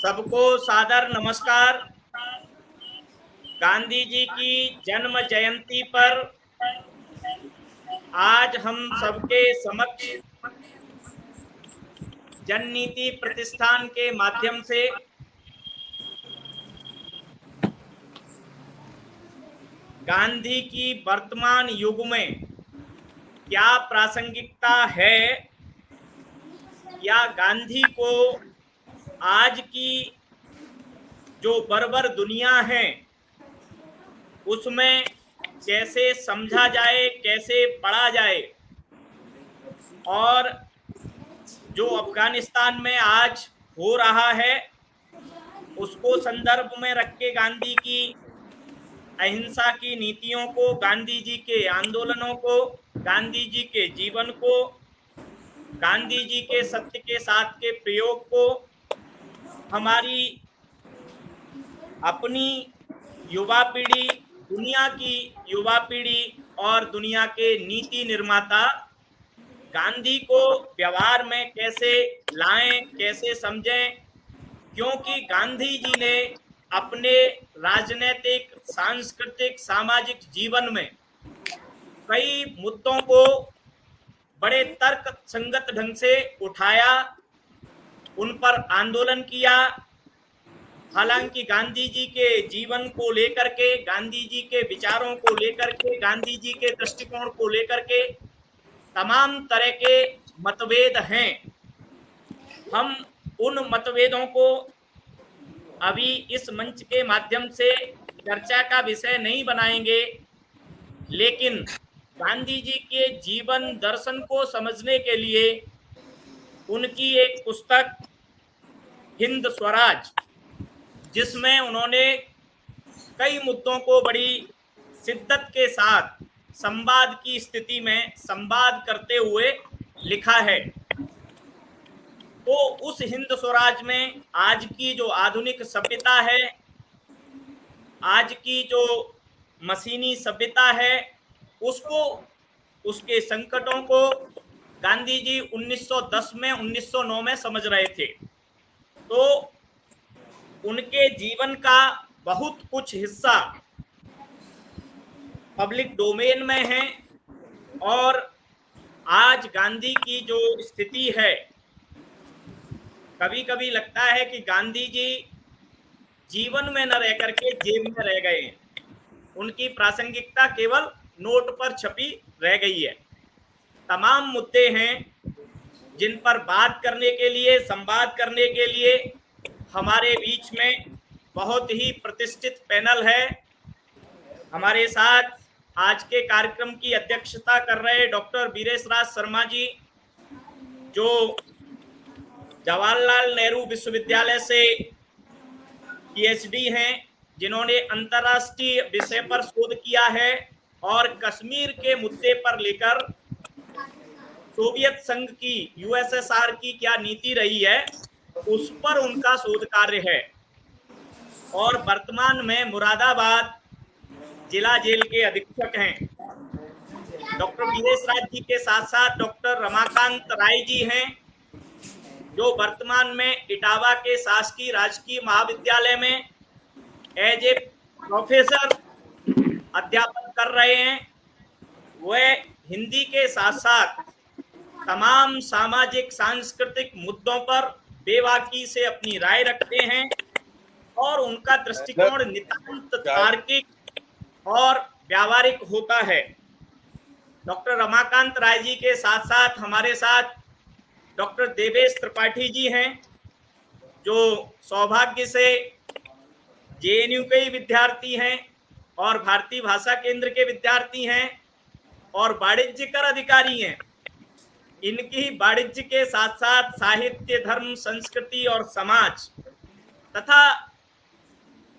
सबको सादर नमस्कार। गांधी जी की जन्म जयंती पर आज हम सबके समक्ष जन नीति प्रतिष्ठान के माध्यम से गांधी की वर्तमान युग में क्या प्रासंगिकता है या गांधी को आज की जो बर्बर दुनिया है उसमें कैसे समझा जाए, कैसे पढ़ा जाए, और जो अफगानिस्तान में आज हो रहा है उसको संदर्भ में रख के गांधी की अहिंसा की नीतियों को, गांधी जी के आंदोलनों को, गांधी जी के जीवन को, गांधी जी के सत्य के साथ के प्रयोग को हमारी अपनी युवा पीढ़ी, दुनिया की युवा पीढ़ी और दुनिया के नीति निर्माता गांधी को व्यवहार में कैसे लाएं, कैसे समझें, क्योंकि गांधी जी ने अपने राजनीतिक, सांस्कृतिक, सामाजिक जीवन में कई मुद्दों को बड़े तर्क संगत ढंग से उठाया, उन पर आंदोलन किया। हालांकि गांधी जी के जीवन को लेकर के, गांधी जी के विचारों को लेकर के, गांधी जी के दृष्टिकोण को लेकर के तमाम तरह के मतभेद हैं। हम उन मतभेदों को अभी इस मंच के माध्यम से चर्चा का विषय नहीं बनाएंगे, लेकिन गांधी जी के जीवन दर्शन को समझने के लिए उनकी एक पुस्तक हिंद स्वराज, जिसमें उन्होंने कई मुद्दों को बड़ी शिद्दत के साथ संवाद की स्थिति में संवाद करते हुए लिखा है। तो उस हिंद स्वराज में आज की जो आधुनिक सभ्यता है, आज की जो मशीनी सभ्यता है, उसको, उसके संकटों को गांधी जी 1910 में, 1909 में समझ रहे थे। तो उनके जीवन का बहुत कुछ हिस्सा पब्लिक डोमेन में है, और आज गांधी की जो स्थिति है, कभी कभी लगता है कि गांधी जी जीवन में न रह करके जेब में रह गए हैं। उनकी प्रासंगिकता केवल नोट पर छपी रह गई है। तमाम मुद्दे हैं जिन पर बात करने के लिए, संवाद करने के लिए हमारे बीच में बहुत ही प्रतिष्ठित पैनल है। हमारे साथ आज के कार्यक्रम की अध्यक्षता कर रहे डॉक्टर वीरेश राज शर्मा जी, जो जवाहरलाल नेहरू विश्वविद्यालय से पीएचडी हैं, जिन्होंने अंतर्राष्ट्रीय विषय पर शोध किया है और कश्मीर के मुद्दे पर लेकर सोवियत संघ की, यूएसएसआर की क्या नीति रही है उस पर उनका शोध कार्य है, और वर्तमान में मुरादाबाद जिला जेल के अधीक्षक हैं। डॉक्टर वीरेश राज जी के साथ साथ डॉक्टर रमाकांत राय जी हैं, जो वर्तमान में इटावा के शासकीय राजकीय महाविद्यालय में एज ए प्रोफेसर अध्यापन कर रहे हैं। वह हिंदी के साथ साथ तमाम सामाजिक, सांस्कृतिक मुद्दों पर बेबाकी से अपनी राय रखते हैं, और उनका दृष्टिकोण नितांत तार्किक और व्यावहारिक होता है। डॉक्टर रमाकांत राय जी के साथ साथ हमारे साथ डॉक्टर देवेश त्रिपाठी जी हैं, जो सौभाग्य से जेएनयू के ही विद्यार्थी हैं और भारतीय भाषा केंद्र के विद्यार्थी हैं और वाणिज्य कर अधिकारी हैं। इनकी वाणिज्य के साथ साथ साहित्य, धर्म, संस्कृति और समाज तथा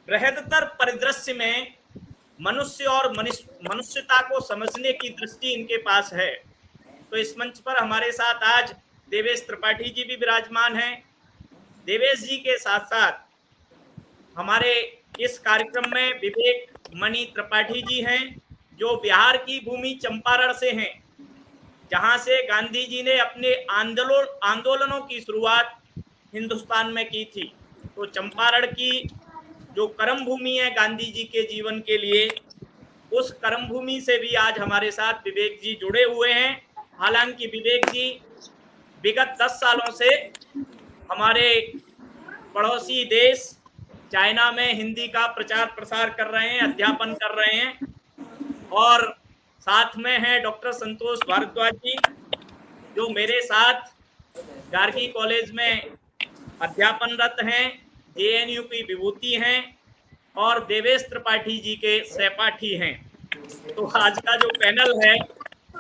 बृहत्तर परिदृश्य में मनुष्य और मनुष्यता को समझने की दृष्टि इनके पास है। तो इस मंच पर हमारे साथ आज देवेश त्रिपाठी जी भी विराजमान हैं। देवेश जी के साथ साथ हमारे इस कार्यक्रम में विवेक मणि त्रिपाठी जी हैं, जो बिहार की भूमि चंपारण से हैं, जहां से गांधी जी ने अपने आंदोलनों की शुरुआत हिंदुस्तान में की थी। तो चंपारण की जो कर्म भूमि है गांधी जी के जीवन के लिए, उस कर्म भूमि से भी आज हमारे साथ विवेक जी जुड़े हुए हैं। हालांकि विवेक जी विगत 10 सालों से हमारे पड़ोसी देश चाइना में हिंदी का प्रचार प्रसार कर रहे हैं, अध्यापन कर रहे हैं। और साथ में है डॉक्टर संतोष भारद्वाज जी, जो मेरे साथ गार्गी कॉलेज में अध्यापनरत हैं, जेएनयू की विभूति हैं और देवेश त्रिपाठी जी के सहपाठी हैं। तो आज का जो पैनल है,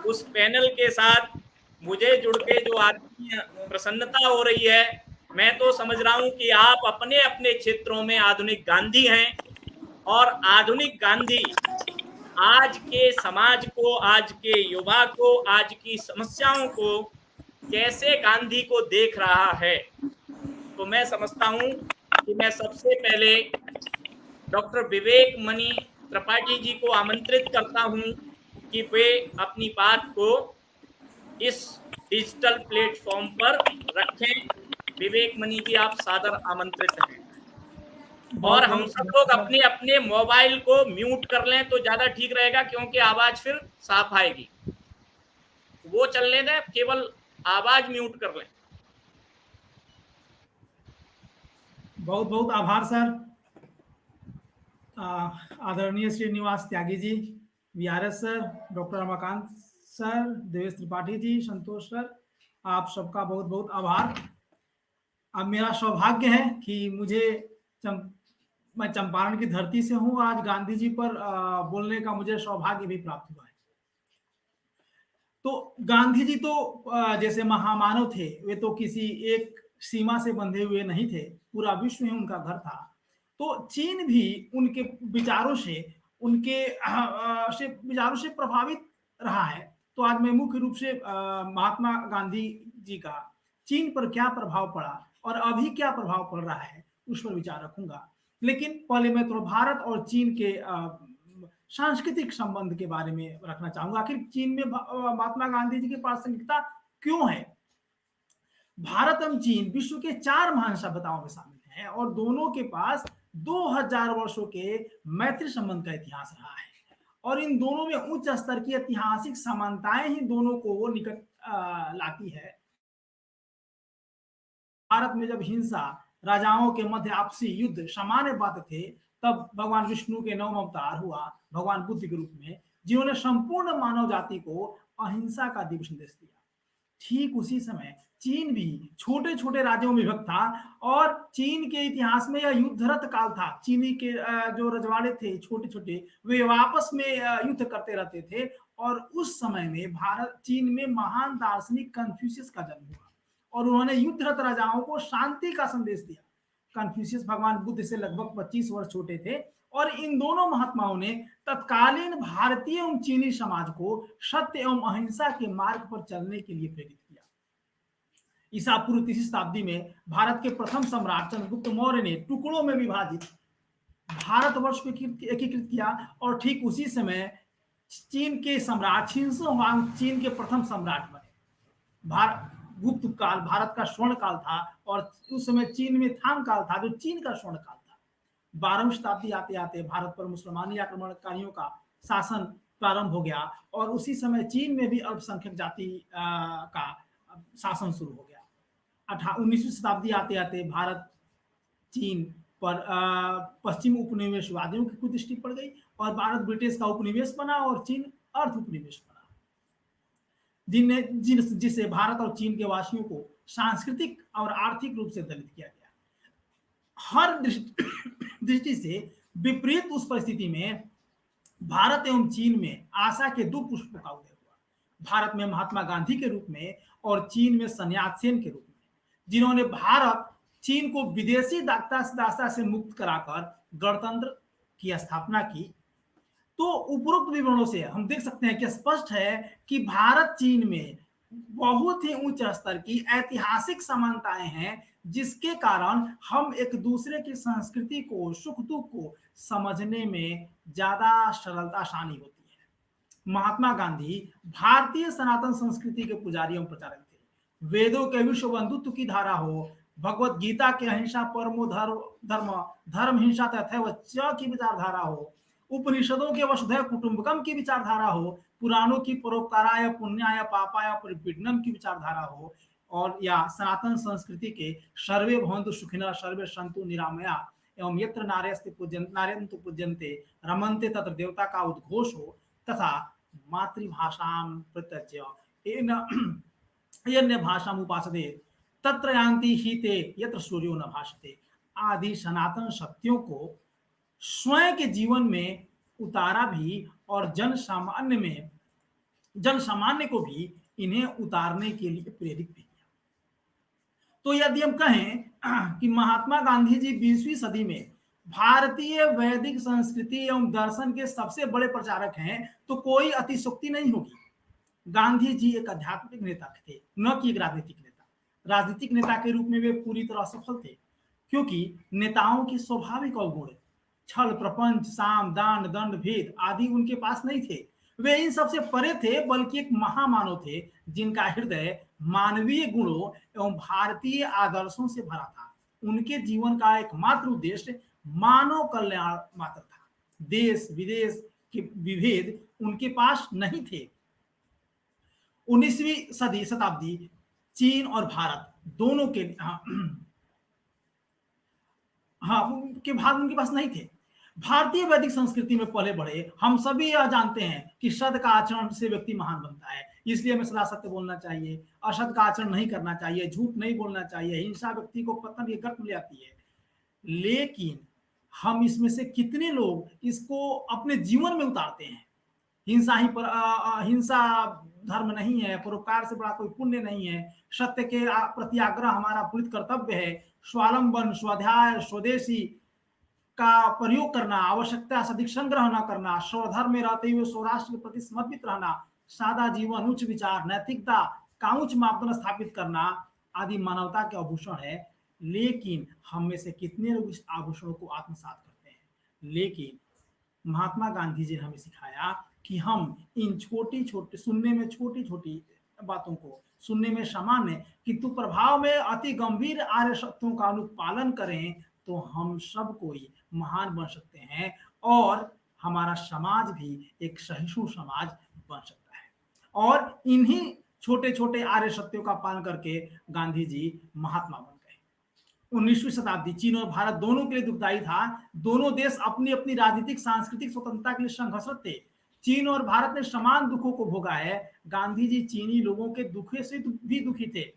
उस पैनल के साथ मुझे जुड़ के जो आत्मीय प्रसन्नता हो रही है, मैं तो समझ रहा हूं कि आप अपने अपने क्षेत्रों में आधुनिक गांधी हैं। और आधुनिक गांधी आज के समाज को, आज के युवा को, आज की समस्याओं को कैसे गांधी को देख रहा है। तो मैं समझता हूं कि मैं सबसे पहले डॉक्टर विवेक मणि त्रिपाठी जी को आमंत्रित करता हूं कि वे अपनी बात को इस डिजिटल प्लेटफॉर्म पर रखें। विवेक मणि जी, आप सादर आमंत्रित हैं। और बहुत हम बहुत सब लोग अपने अपने मोबाइल को म्यूट कर लें तो ज्यादा ठीक रहेगा, क्योंकि आवाज फिर साफ आएगी। वो चलने दें, केवल आवाज म्यूट कर लें। बहुत बहुत आभार सर। आदरणीय Srinivas Tyagi ji, VRS sir, doctor Ramakant sir, Devesh Tripathi ji, Santosh sir, आप सबका बहुत बहुत आभार। अब मेरा सौभाग्य है कि मैं चंपारण की धरती से हूँ। आज गांधी जी पर बोलने का मुझे सौभाग्य भी प्राप्त हुआ है। तो गांधी जी तो जैसे महामानव थे, वे तो किसी एक सीमा से बंधे हुए नहीं थे, पूरा विश्व ही उनका घर था। तो चीन भी उनके विचारों से विचारों से प्रभावित रहा है। तो आज मैं मुख्य रूप से महात्मा गांधी जी का चीन पर क्या प्रभाव पड़ा और अभी क्या प्रभाव पड़ रहा है, उस पर विचार रखूंगा। लेकिन पहले मैं तो भारत और चीन के सांस्कृतिक संबंध के बारे में रखना चाहूंगा। आखिर चीन में महात्मा गांधी जी की प्रासंगिकता क्यों है? भारत एवं चीन विश्व के 4 महान सभ्यताओं में शामिल हैं और दोनों के पास 2000 वर्षों के मैत्री संबंध का इतिहास रहा है। और इन दोनों में उच्च स्तर की ऐतिहासिक समानताएं ही दोनों को वो निकट लाती है। भारत में जब हिंसा, राजाओं के मध्य आपसी युद्ध सामान्य बात थे, तब भगवान विष्णु के 9वां अवतार हुआ भगवान बुद्ध के रूप में, जिन्होंने संपूर्ण मानव जाति को अहिंसा का दिव्य संदेश दिया। ठीक उसी समय चीन भी छोटे छोटे राज्यों में विभक्त था और चीन के इतिहास में यह युद्धरत काल था। चीनी के जो रजवाड़े थे छोटे छोटे, वे आपस में युद्ध करते रहते थे। और उस समय में चीन में महान दार्शनिक कन्फ्यूशियस का जन्म हुआ और उन्होंने युद्धरत राजाओं को शांति का संदेश दिया। कन्फ्यूशियस भगवान बुद्ध से लगभग 25 वर्ष छोटे थे और इन दोनों महात्माओं ने तत्कालीन भारतीय एवं चीनी समाज को सत्य एवं अहिंसा के मार्ग पर चलने के लिए प्रेरित किया। ईसा पूर्व 3वीं शताब्दी में भारत के प्रथम सम्राट चंद्रगुप्त मौर्य ने टुकड़ों में विभाजित भारतवर्ष को एकीकृत किया और ठीक उसी समय चीन के सम्राट छिनसो हुआंग चीन के प्रथम सम्राट बने। गुप्त काल भारत का स्वर्ण काल था और उस समय चीन में थांग काल था, जो चीन का स्वर्ण काल था। 12वीं शताब्दी आते आते भारत पर मुसलमानी आक्रमणकारियों का शासन प्रारंभ हो गया और उसी समय चीन में भी अल्पसंख्यक जाति का शासन शुरू हो गया। 19वीं शताब्दी आते आते भारत चीन पर पश्चिम उपनिवेशवादियों की कुदृष्टि पड़ गई और भारत ब्रिटिश का उपनिवेश बना और चीन अर्ध उपनिवेश बना, जिससे भारत और चीन के वासियों को सांस्कृतिक और आर्थिक रूप से दलित किया गया। हर दृष्टि से विपरीत उस परिस्थिति में भारत एवं चीन में आशा के 2 पुष्पों का उदय हुआ। भारत में महात्मा गांधी के रूप में और चीन में सन्यात सेन के रूप में, जिन्होंने भारत चीन को विदेशी दासता से मुक्त कराकर गणतंत्र की स्थापना की। तो उपरोक्त विवरणों से हम देख सकते हैं कि स्पष्ट है कि भारत चीन में बहुत ही उच्च स्तर की ऐतिहासिक समानताएं हैं, जिसके कारण हम एक दूसरे की संस्कृति को, सुख दुख को समझने में ज्यादा सरलता आसानी होती है। महात्मा गांधी भारतीय सनातन संस्कृति के पुजारी एवं प्रचारक थे। वेदों के विश्व बंधुत्व की धारा हो, भगवत गीता के अहिंसा परमो धर्म धर्म हिंसा तथैव च की विचारधारा हो, उपनिषदों के वसुधैव कुटुंबकम की विचारधारा हो, पुराणों की परोपकाराय पुण्याय पापाय परिपीडनम की विचारधारा हो, और या सनातन संस्कृति के सर्वे भवन्तु सुखिनः सर्वे सन्तु निरामया एवं यत्र नार्यस्ते नार्यन्तु पूज्यन्ते रमन्ते तत्र देवता का उद्घोष हो, तथा मातृभाषां प्रत्यज्य येन यन्य भाषाम उपासते तत्र यान्ति ही ते यत्र सूर्यो न भाषते आदि सनातन सत्यों को स्वयं के जीवन में उतारा भी, और जन सामान्य को भी इन्हें उतारने के लिए प्रेरित भी किया। तो यदि हम कहें कि महात्मा गांधी जी 20वीं सदी में भारतीय वैदिक संस्कृति एवं दर्शन के सबसे बड़े प्रचारक हैं, तो कोई अतिशोक्ति नहीं होगी। गांधी जी एक आध्यात्मिक नेता थे, न कि एक राजनीतिक नेता। राजनीतिक नेता के रूप में वे पूरी तरह सफल थे, क्योंकि नेताओं की स्वाभाविक अवगुण छल प्रपंच साम दान दंड भेद आदि उनके पास नहीं थे। वे इन सबसे परे थे, बल्कि एक महामानव थे जिनका हृदय मानवीय गुणों एवं भारतीय आदर्शों से भरा था। उनके जीवन का एकमात्र उद्देश्य मानव कल्याण मात्र था। देश विदेश के विभेद उनके पास नहीं थे। 19वीं शताब्दी चीन और भारत दोनों के के भाग उनके पास नहीं थे। भारतीय वैदिक संस्कृति में पले बढ़े हम सभी यह जानते हैं कि सत्य का आचरण से व्यक्ति महान बनता है। इसलिए हमें सदा सत्य बोलना चाहिए, असत्य का आचरण नहीं करना चाहिए, झूठ नहीं बोलना चाहिए। हिंसा व्यक्ति को पतन की गर्त में ले आती है। लेकिन हम इसमें से कितने लोग इसको अपने जीवन में उतारते हैं? हिंसा धर्म नहीं है, परोपकार से बड़ा कोई पुण्य नहीं है, सत्य के प्रति आग्रह हमारा पुलित कर्तव्य है, स्वावलंबन स्वाध्याय स्वदेशी का प्रयोग करना, आवश्यकता से अधिक संग्रह न करना, स्वधर्म में रहते हुए स्वराष्ट्र के प्रति समर्पित रहना, सादा जीवन, उच्च विचार, नैतिकता का उच्च मापदंड स्थापित करना आदि मानवता के आभूषण है। लेकिन हम में से कितने लोग इस आभूषणों को आत्मसात करते हैं? लेकिन महात्मा गांधी जी ने हमें सिखाया कि हम इन छोटी छोटी बातों को सुनने में सामान्य किंतु प्रभाव में अति गंभीर आर्य सत्यों का अनुपालन करें तो हम सब कोई महान बन सकते हैं, और हमारा समाज भी एक सहिष्णु समाज बन सकता है। और इन्हीं छोटे छोटे आर्य सत्यों का पालन करके गांधी जी महात्मा बन गए। 19वीं शताब्दी चीन और भारत दोनों के लिए दुखदायी था। दोनों देश अपनी अपनी राजनीतिक सांस्कृतिक स्वतंत्रता के लिए संघर्षरत थे। चीन और भारत ने समान दुखों को भोगा है। गांधी जी चीनी लोगों के दुखे से भी दुखी थे,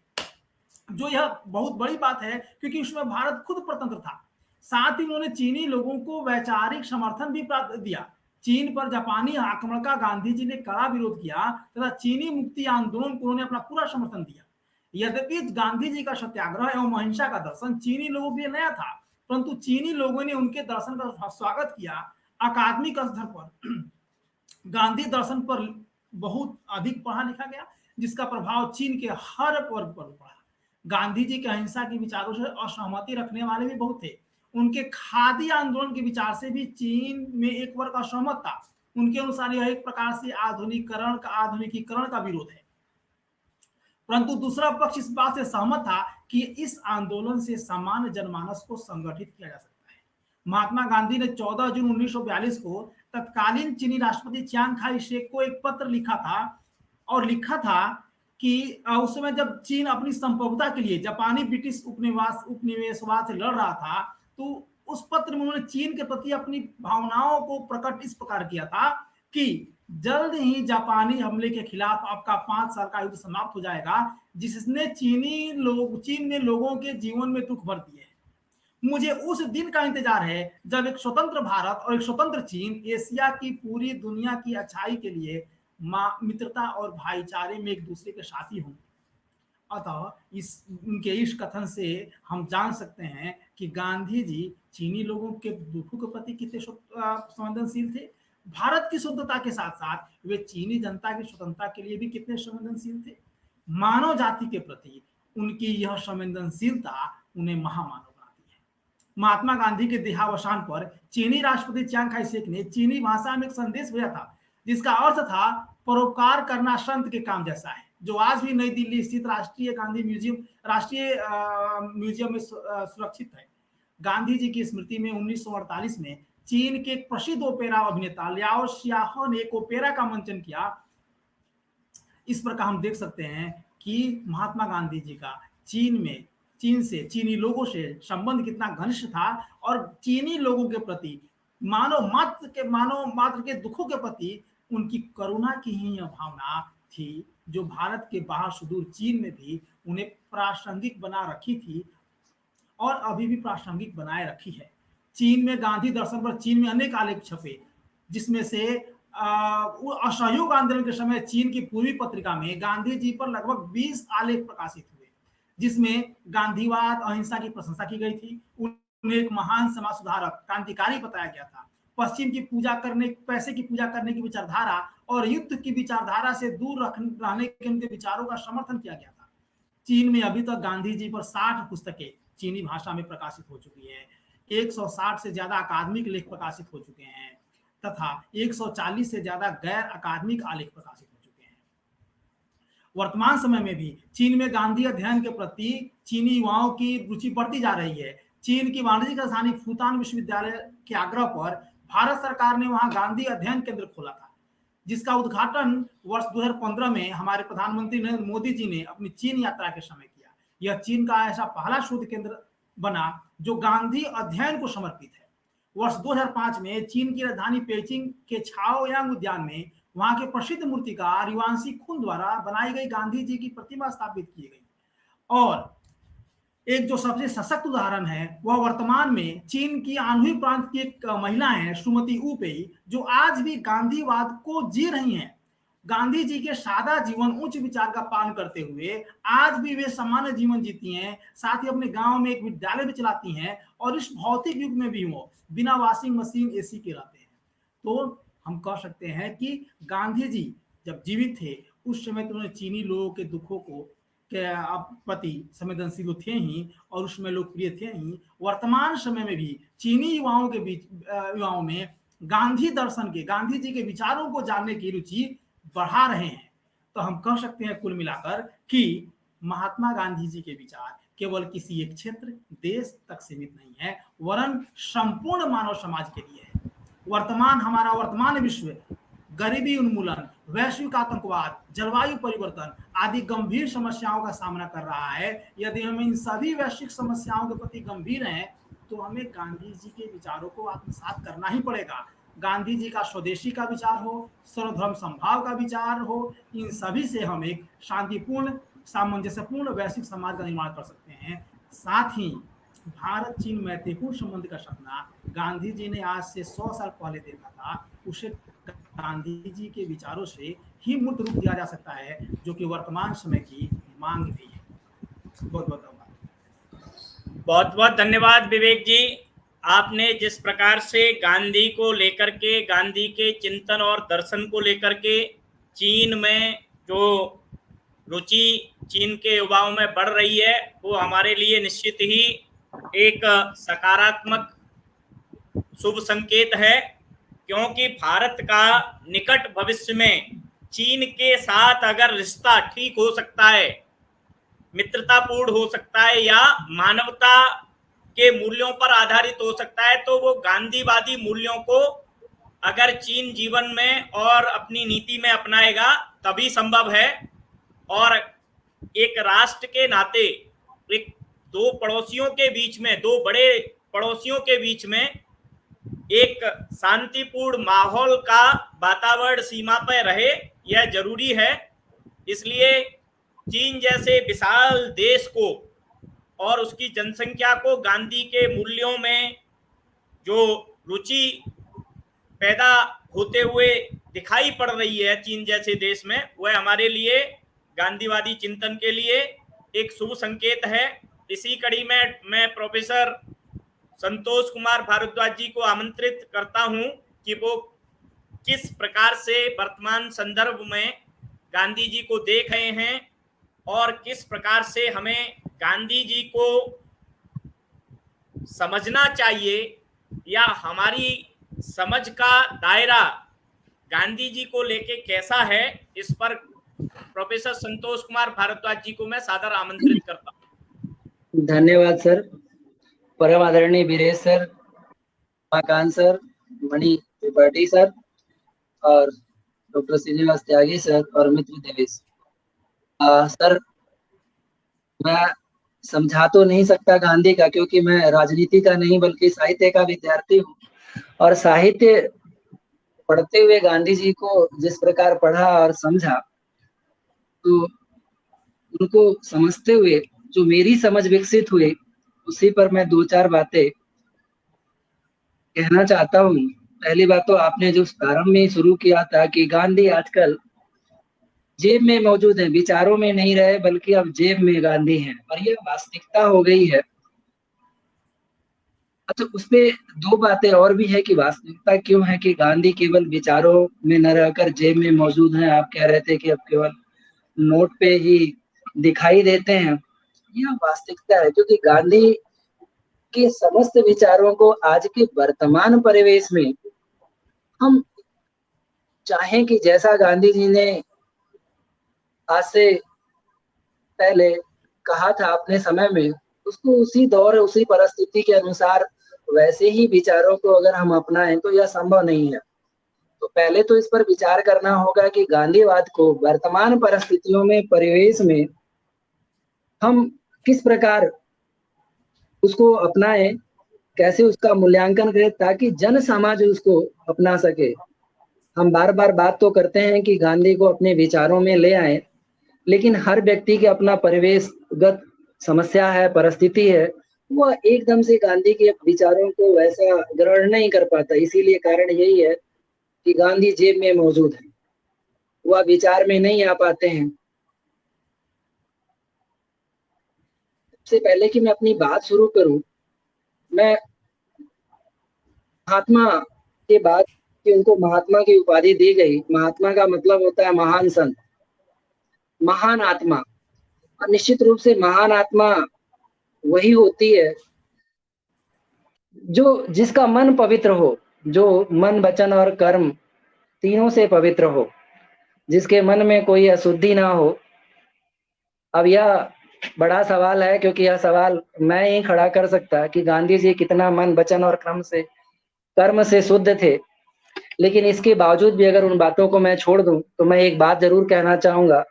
जो यह बहुत बड़ी बात है क्योंकि उसमें भारत खुद स्वतंत्र था। साथ ही उन्होंने चीनी लोगों को वैचारिक समर्थन भी दिया। चीन पर जापानी आक्रमण का गांधी जी ने कड़ा विरोध किया तथा चीनी मुक्ति आंदोलन को उन्होंने अपना पूरा समर्थन दिया। यद्यपि गांधी जी का सत्याग्रह एवं अहिंसा का दर्शन चीनी लोगों के लिए नया था, परंतु चीनी लोगों ने उनके दर्शन का स्वागत किया। अकादमिक स्तर पर गांधी दर्शन पर बहुत अधिक पढ़ा लिखा गया, जिसका प्रभाव चीन के हर वर्ग पर पड़ा। गांधी जी के अहिंसा के विचारों से असहमति रखने वाले भी बहुत थे। उनके खादी आंदोलन के विचार से भी चीन में एक वर्ग असहमत था। उनके अनुसार यह एक प्रकार से आधुनिकीकरण का विरोध है, परंतु दूसरा पक्ष इस बात से सहमत था कि इस आंदोलन से सामान्य जनमानस को संगठित किया जा सकता है। महात्मा गांधी ने 14 जून 1942 को तत्कालीन चीनी राष्ट्रपति चियांग काई शेक को एक पत्र लिखा था कि उस समय जब चीन अपनी संप्रभुता के लिए जापानी ब्रिटिश उपनिवेशवाद से लड़ रहा था, तो उस पत्र में उन्होंने चीन के प्रति अपनी भावनाओं को प्रकट इस प्रकार किया था कि जल्द ही जापानी हमले के खिलाफ आपका 5 साल का युद्ध समाप्त हो जाएगा, जिसने चीन में लोगों के जीवन में दुख भर दिए। मुझे उस दिन का इंतजार है जब एक स्वतंत्र भारत और एक स्वतंत्र चीन एशिया की पूरी दुनिया की अच्छाई के लिए मित्रता और भाईचारे में एक दूसरे के साथी होंगे। अतः उनके इस कथन से हम जान सकते हैं कि गांधी जी चीनी लोगों के दुखों के प्रति कितने संवेदनशील थे। भारत की स्वतंत्रता के साथ साथ वे चीनी जनता की स्वतंत्रता के लिए भी कितने संवेदनशील थे। मानव जाति के प्रति उनकी यह संवेदनशीलता उन्हें महामानव बनाती है। महात्मा गांधी के देहावसान पर चीनी राष्ट्रपति चियांग काई शेक ने चीनी भाषा में एक संदेश भेजा था, जिसका अर्थ था परोपकार करना संत के काम जैसा है। जो आज भी नई दिल्ली स्थित राष्ट्रीय गांधी म्यूजियम में सुरक्षित है। गांधी जी की स्मृति में 1948 में चीन के एक प्रसिद्ध ओपेरा अभिनेता लियाओ शियाहो ने एक ओपेरा का मंचन किया। इस प्रकार हम देख सकते हैं कि महात्मा गांधी जी का चीन से चीनी लोगों से संबंध कितना घनिष्ठ था और चीनी लोगों के प्रति मानव मात्र के दुखों के प्रति उनकी करुणा की ही यह भावना थी जो भारत के बाहर सुदूर चीन में भी उन्हें प्रासंगिक बना रखी थी और अभी भी प्रासंगिक बनाए रखी है। चीन में गांधी दर्शन पर चीन में अनेक आलेख छपे, जिसमें से असहयोग आंदोलन के समय चीन की पूर्वी पत्रिका में गांधी जी पर लगभग 20 आलेख प्रकाशित हुए, जिसमें गांधीवाद अहिंसा की प्रशंसा की गई थी। उन्हें एक महान समाज सुधारक क्रांतिकारी बताया गया था। पश्चिम की पैसे की पूजा करने की विचारधारा और युद्ध की विचारधारा से दूर रहने के उनके विचारों का समर्थन किया गया था। चीन में अभी तक गांधी जी पर 60 पुस्तकें चीनी भाषा में प्रकाशित हो चुकी है। 160 से ज्यादा अकादमिक लेख प्रकाशित हो चुके हैं तथा 140 से ज्यादा गैर अकादमिक आलेख प्रकाशित हो चुके हैं। वर्तमान समय में भी चीन में गांधी अध्ययन के प्रति चीनी युवाओं की रुचि बढ़ती जा रही है। चीन की वाणिज्यिक राजधानी फूटान विश्वविद्यालय के आग्रह पर भारत सरकार ने वहां गांधी अध्ययन केंद्र खोला था, जिसका उद्घाटन वर्ष 2015 में हमारे प्रधानमंत्री नरेंद्र मोदी जी ने अपनी चीन यात्रा के समय किया। यह चीन का ऐसा पहला शोध केंद्र बना जो गांधी अध्ययन को समर्पित है। वर्ष 2005 में चीन की राजधानी पेइचिंग के छाओयांग उद्यान में वहां के प्रसिद्ध मूर्तिकार रिवांशी खुन द्वारा बनाई गई गांधी जी की प्रतिमा स्थापित की गई। और एक जो सबसे सशक्त उदाहरण है वह वर्तमान में चीन की आन्हुई प्रांत की एक महिला है श्रीमती ऊ पेई, जो आज भी गांधीवाद को जी रही हैं। गांधी जी के सादा जीवन उच्च विचार का पालन करते हुए आज भी वे सामान्य जीवन जीती हैं। साथ ही अपने गांव में एक विद्यालय भी चलाती हैं और इस भौतिक युग में भी वो बिना वॉशिंग मशीन एसी के रहते हैं। तो हम कह सकते हैं कि गांधी जी जब जीवित थे उस समय तो उन्होंने चीनी लोगों के दुखों को के प्रति संवेदनशील थे ही और उसमें लोकप्रिय थे ही। वर्तमान समय में भी चीनी युवाओं में गांधी दर्शन के गांधी जी के विचारों को जानने की रुचि बढ़ा रहे हैं। तो हम कह सकते हैं कुल मिलाकर कि महात्मा गांधी जी के विचार केवल किसी एक क्षेत्र देश तक सीमित नहीं है वरन संपूर्ण मानव समाज के लिए है। हमारा वर्तमान विश्व गरीबी उन्मूलन, वैश्विक आतंकवाद, जलवायु परिवर्तन आदि गंभीर समस्याओं का सामना कर रहा है। यदि हम इन सभी वैश्विक समस्याओं के प्रति गंभीर हैं तो हमें गांधी जी के विचारों को आत्मसात करना ही पड़ेगा। गांधी जी का स्वदेशी का विचार हो, सर्वधर्म समभाव का विचार हो, इन सभी से हम एक शांतिपूर्ण सामंजस्यपूर्ण वैश्विक समाज का निर्माण कर सकते हैं। साथ ही भारत चीन मैत्रीपूर्ण संबंध का सपना गांधी जी ने आज से 100 साल पहले देखा था, उसे गांधी जी के विचारों से ही मूर्त रूप दिया जा सकता है, जो कि वर्तमान समय की मांग भी है। बहुत बहुत धन्यवाद। बहुत बहुत धन्यवाद विवेक जी। आपने जिस प्रकार से गांधी को लेकर के, गांधी के चिंतन और दर्शन को लेकर के चीन में जो रुचि चीन के युवाओं में बढ़ रही है वो हमारे लिए निश्चित ही एक सकारात्मक शुभ संकेत है, क्योंकि भारत का निकट भविष्य में चीन के साथ अगर रिश्ता ठीक हो सकता है, मित्रतापूर्ण हो सकता है या मानवता के मूल्यों पर आधारित हो सकता है, तो वो गांधीवादी मूल्यों को अगर चीन जीवन में और अपनी नीति में अपनाएगा तभी संभव है। और एक राष्ट्र के नाते एक दो बड़े पड़ोसियों के बीच में एक शांतिपूर्ण माहौल का वातावरण सीमा पर रहे, यह जरूरी है। इसलिए चीन जैसे विशाल देश को और उसकी जनसंख्या को गांधी के मूल्यों में जो रुचि पैदा होते हुए दिखाई पड़ रही है चीन जैसे देश में, वह हमारे लिए गांधीवादी चिंतन के लिए एक शुभ संकेत है। इसी कड़ी में मैं प्रोफेसर संतोष कुमार भारद्वाज जी को आमंत्रित करता हूं कि वो किस प्रकार से वर्तमान संदर्भ में गांधी जी को देख रहे हैं और किस प्रकार से हमें गांधी जी को समझना चाहिए या हमारी समझ का दायरा गांधी जी को लेके कैसा है, इस पर प्रोफेसर संतोष कुमार भारद्वाज जी को मैं सादर आमंत्रित करता हूँ। धन्यवाद सर। परम आदरणीय Viresh sir, Umakant sir, Mani Tripathi sir और डॉक्टर श्रीनिवास त्यागी सर और मित्र देवेश सर, मैं समझा तो नहीं सकता गांधी का, क्योंकि मैं राजनीति का नहीं बल्कि साहित्य का विद्यार्थी हूँ और साहित्य पढ़ते हुए गांधी जी को जिस प्रकार पढ़ा और समझा, तो उनको समझते हुए जो मेरी समझ विकसित हुई, उसी पर मैं दो चार बातें कहना चाहता हूँ। पहली बात तो आपने जो प्रारंभ में शुरू किया था कि गांधी आजकल जेब में मौजूद है, विचारों में नहीं रहे बल्कि अब जेब में गांधी हैं, और यह वास्तविकता हो गई है। अच्छा, उसपे दो बातें और भी है कि वास्तविकता क्यों है कि गांधी केवल विचारों में न रहकर जेब में मौजूद हैं। आप कह रहे थे कि अब केवल नोट पे ही दिखाई देते हैं, यह वास्तविकता है, क्योंकि गांधी के समस्त विचारों को आज के वर्तमान परिवेश में हम चाहें कि जैसा गांधी जी ने आज से पहले कहा था अपने समय में, उसको उसी दौर उसी परिस्थिति के अनुसार वैसे ही विचारों को अगर हम अपनाएं तो यह संभव नहीं है। तो पहले तो इस पर विचार करना होगा कि गांधीवाद को वर्तमान परिस्थितियों में, परिवेश में हम किस प्रकार उसको अपनाएं, कैसे उसका मूल्यांकन करें ताकि जन समाज उसको अपना सके। हम बार बार बात तो करते हैं कि गांधी को अपने विचारों में ले आए, लेकिन हर व्यक्ति के अपना परिवेशगत समस्या है, परिस्थिति है, वह एकदम से गांधी के विचारों को वैसा ग्रहण नहीं कर पाता। इसीलिए कारण यही है कि गांधी जेब में मौजूद है, वह विचार में नहीं आ पाते हैं। सबसे पहले कि मैं अपनी बात शुरू करूं, मैं महात्मा के बाद कि उनको महात्मा की उपाधि दी गई। महात्मा का मतलब होता है महान संत, महान आत्मा, और निश्चित रूप से महान आत्मा वही होती है जो जिसका मन पवित्र हो, जो मन वचन और कर्म तीनों से पवित्र हो, जिसके मन में कोई अशुद्धि ना हो। अब यह बड़ा सवाल है, क्योंकि यह सवाल मैं ही खड़ा कर सकता कि गांधी जी कितना मन वचन और कर्म से शुद्ध थे। लेकिन इसके बावजूद भी अगर उन बातों को मैं छोड़ दूं तो मैं एक बात जरूर कहना चाहूंगा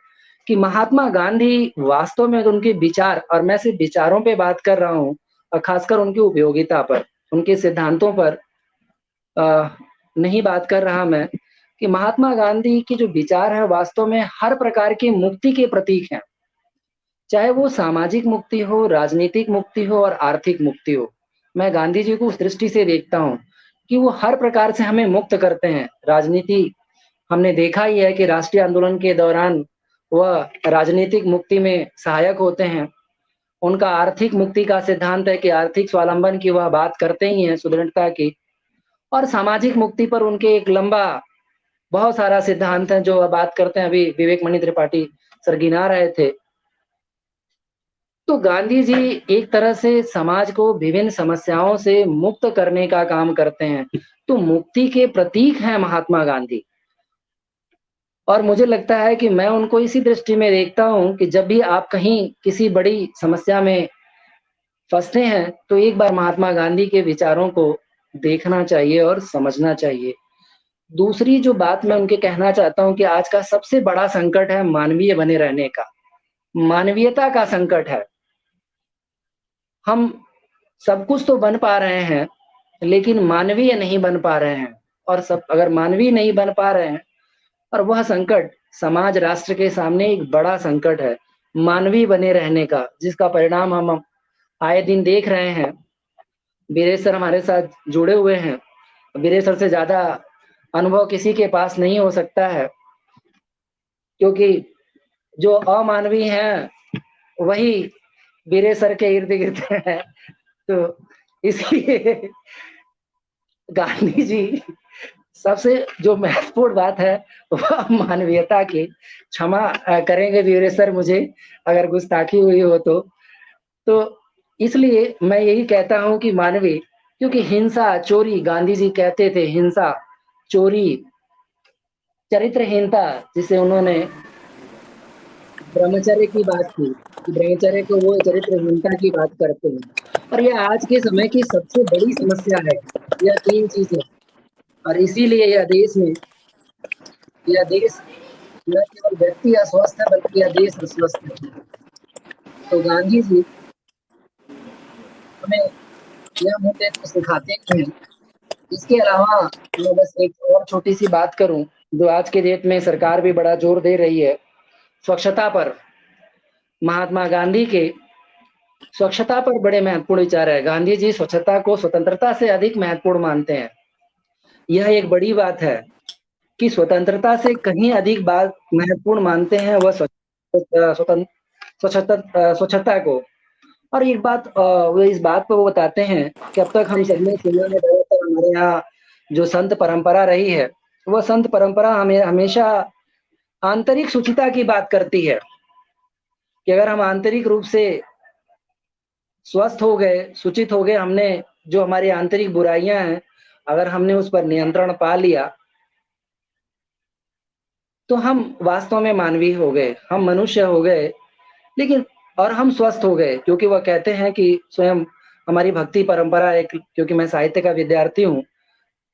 कि महात्मा गांधी वास्तव में उनके विचार, और मैं सिर्फ विचारों पे बात कर रहा हूं और खासकर उनकी उपयोगिता पर, उनके सिद्धांतों पर नहीं बात कर रहा मैं, कि महात्मा गांधी की जो विचार है वास्तव में हर प्रकार की मुक्ति के प्रतीक हैं। चाहे वो सामाजिक मुक्ति हो, राजनीतिक मुक्ति हो और आर्थिक मुक्ति हो। मैं गांधी जी को उस दृष्टि से देखता हूँ कि वो हर प्रकार से हमें मुक्त करते हैं। राजनीति हमने देखा ही है कि राष्ट्रीय आंदोलन के दौरान वह राजनीतिक मुक्ति में सहायक होते हैं। उनका आर्थिक मुक्ति का सिद्धांत है कि आर्थिक स्वावलंबन की वह बात करते ही हैं, सुदृढ़ता की। और सामाजिक मुक्ति पर उनके एक लंबा बहुत सारा सिद्धांत है जो वह बात करते हैं। अभी विवेक मणि त्रिपाठी सर गिना रहे थे। तो गांधी जी एक तरह से समाज को विभिन्न समस्याओं से मुक्त करने का काम करते हैं। तो मुक्ति के प्रतीक हैं महात्मा गांधी। और मुझे लगता है कि मैं उनको इसी दृष्टि में देखता हूं कि जब भी आप कहीं किसी बड़ी समस्या में फंसते हैं तो एक बार महात्मा गांधी के विचारों को देखना चाहिए और समझना चाहिए। दूसरी जो बात मैं उनके कहना चाहता हूं कि आज का सबसे बड़ा संकट है मानवीय बने रहने का, मानवीयता का संकट है। हम सब कुछ तो बन पा रहे हैं लेकिन मानवीय नहीं बन पा रहे हैं, और सब अगर मानवीय नहीं बन पा रहे हैं, और वह संकट समाज राष्ट्र के सामने एक बड़ा संकट है मानवीय बने रहने का, जिसका परिणाम हम आए दिन देख रहे हैं। वीरेश सर हमारे साथ जुड़े हुए हैं, वीरेश सर से ज्यादा अनुभव किसी के पास नहीं हो सकता है, क्योंकि जो अमानवीय हैं वही वीरेश सर के इर्द गिर्द है। तो इसलिए गांधी जी सबसे जो महत्वपूर्ण बात है वह मानवीयता की। क्षमा करेंगे वीरेश सर मुझे अगर गुस्ताखी हुई हो तो इसलिए मैं यही कहता हूं कि मानवीय, क्योंकि हिंसा, चोरी, गांधी जी कहते थे हिंसा, चोरी, चरित्रहीनता जिसे उन्होंने ब्रह्मचर्य की बात की कि ब्रह्मचर्य को वो चरित्रहीनता की बात करते हैं, और यह आज के समय की सबसे बड़ी समस्या है। यह 3 चीजें, और इसीलिए यह देश न केवल व्यक्ति अस्वस्थ है बल्कि यह देश अस्वस्थ है। तो गांधी जी हमें यह मुद्दे तो सिखाते ही हैं। इसके अलावा मैं बस एक और छोटी सी बात करूं, जो आज के डेट में सरकार भी बड़ा जोर दे रही है, स्वच्छता पर। महात्मा गांधी के स्वच्छता पर बड़े महत्वपूर्ण विचार है। गांधी जी स्वच्छता को स्वतंत्रता से अधिक महत्वपूर्ण मानते हैं। यह एक बड़ी बात है कि स्वतंत्रता से कहीं अधिक बात महत्वपूर्ण मानते हैं वह स्वच्छता को। और एक बात वो इस बात पे वो बताते हैं कि अब तक हम सबने सुना है, ज्यादातर हमारे यहाँ जो संत परंपरा रही है, वह संत परंपरा हमें हमेशा आंतरिक शुचिता की बात करती है कि अगर हम आंतरिक रूप से स्वस्थ हो गए, सूचित हो गए, हमने जो हमारी आंतरिक बुराइयां हैं अगर हमने उस पर नियंत्रण पा लिया, तो हम वास्तव में मानवीय हो गए, हम मनुष्य हो गए। लेकिन और हम स्वस्थ हो गए, क्योंकि वह कहते हैं कि स्वयं हमारी भक्ति परंपरा एक, क्योंकि मैं साहित्य का विद्यार्थी हूँ,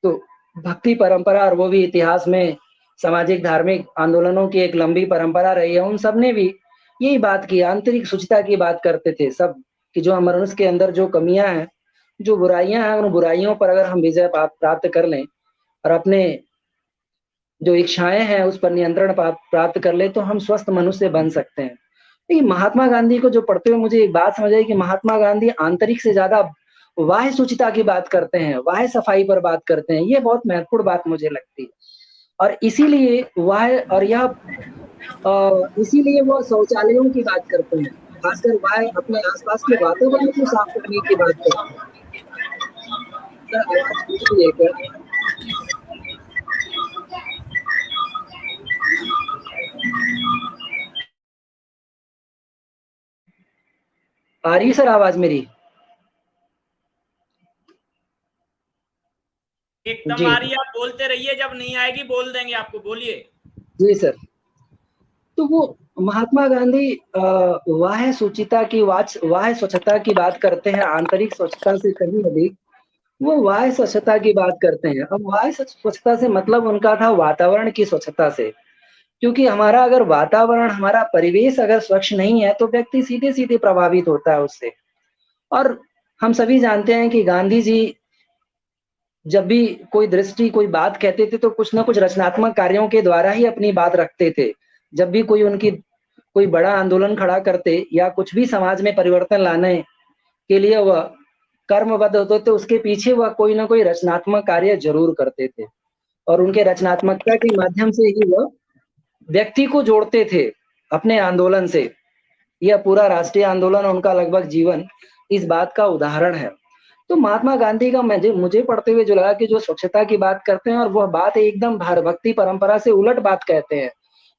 तो भक्ति परंपरा और वो भी इतिहास में सामाजिक धार्मिक आंदोलनों की एक लंबी परंपरा रही है। उन सब ने भी यही बात की, आंतरिक शुचिता की बात करते थे सब, कि जो मनुष्य के अंदर जो कमियां हैं, जो बुराइयां हैं, उन बुराइयों पर अगर हम विजय प्राप्त कर लें और अपने जो इच्छाएं हैं उस पर नियंत्रण प्राप्त कर ले, तो हम स्वस्थ मनुष्य बन सकते हैं। लेकिन महात्मा गांधी को जो पढ़ते हुए मुझे एक बात समझ आई कि महात्मा गांधी आंतरिक से ज्यादा बाह्य शुचिता की बात करते हैं, बाह्य सफाई पर बात करते हैं। ये बहुत महत्वपूर्ण बात मुझे लगती है। और इसीलिए इसीलिए वो शौचालयों की बात करते हैं, खासकर बाह्य अपने आसपास के वातावरण को साफ करने की बात करते हैं। सर, आवाज पूछ रही है क्या? आ रही है सर आवाज मेरी? एकदम जी आ रही है, आप बोलते रहिए, जब नहीं आएगी बोल देंगे आपको, बोलिए। जी सर। तो वो महात्मा गांधी वाह्य शुचिता की वाह्य स्वच्छता की बात करते हैं, आंतरिक स्वच्छता से कहीं अधिक वो वाह्य स्वच्छता की बात करते हैं। अब वाह्य स्वच्छता से मतलब उनका था वातावरण की स्वच्छता से, क्योंकि हमारा अगर वातावरण, हमारा परिवेश अगर स्वच्छ नहीं है तो व्यक्ति सीधे सीधे प्रभावित होता है उससे। और हम सभी जानते हैं कि गांधी जी जब भी कोई दृष्टि, कोई बात कहते थे तो कुछ ना कुछ रचनात्मक कार्यों के द्वारा ही अपनी बात रखते थे। जब भी कोई बड़ा आंदोलन खड़ा करते या कुछ भी समाज में परिवर्तन लाने के लिए वह कर्मबद्ध होते थे, उसके पीछे वह कोई ना कोई रचनात्मक कार्य जरूर करते थे। और उनके रचनात्मकता के माध्यम से ही वह व्यक्ति को जोड़ते थे अपने आंदोलन से। यह पूरा राष्ट्रीय आंदोलन, उनका लगभग जीवन इस बात का उदाहरण है। तो महात्मा गांधी का मुझे पढ़ते हुए जो लगा कि जो स्वच्छता की बात करते हैं और वह बात एकदम भक्ति परंपरा से उलट बात कहते हैं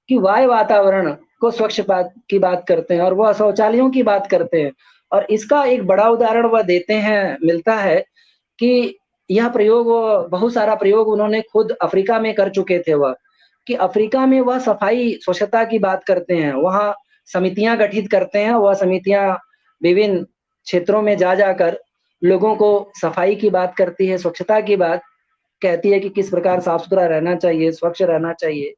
कि वायु वातावरण को स्वच्छ की बात करते हैं और वह शौचालयों की बात करते हैं। और इसका एक बड़ा उदाहरण वह देते हैं, मिलता है कि यह प्रयोग, बहुत सारा प्रयोग उन्होंने खुद अफ्रीका में कर चुके थे। वह कि अफ्रीका में वह सफाई स्वच्छता की बात करते हैं, वहाँ समितियां गठित करते हैं। वह समितियां विभिन्न क्षेत्रों में जा जाकर लोगों को सफाई की बात करती है, स्वच्छता की बात कहती है कि किस प्रकार साफ सुथरा रहना चाहिए, स्वच्छ रहना चाहिए,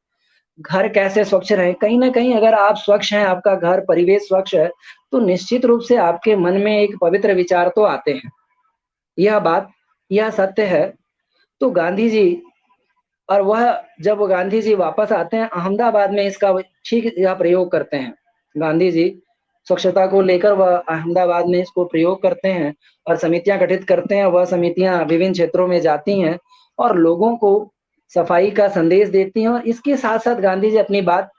घर कैसे स्वच्छ रहे। कहीं ना कहीं अगर आप स्वच्छ हैं, आपका घर परिवेश स्वच्छ है, तो निश्चित रूप से आपके मन में एक पवित्र विचार तो आते हैं। यह सत्य है। तो गांधी जी, और वह जब वो गांधी जी वापस आते हैं अहमदाबाद में, इसका ठीक यह प्रयोग करते हैं। गांधी जी स्वच्छता को लेकर वह अहमदाबाद में इसको प्रयोग करते हैं और समितियां गठित करते हैं। वह समितियां विभिन्न क्षेत्रों में जाती हैं और लोगों को सफाई का संदेश देती हैं। और इसके साथ साथ गांधी जी अपनी बात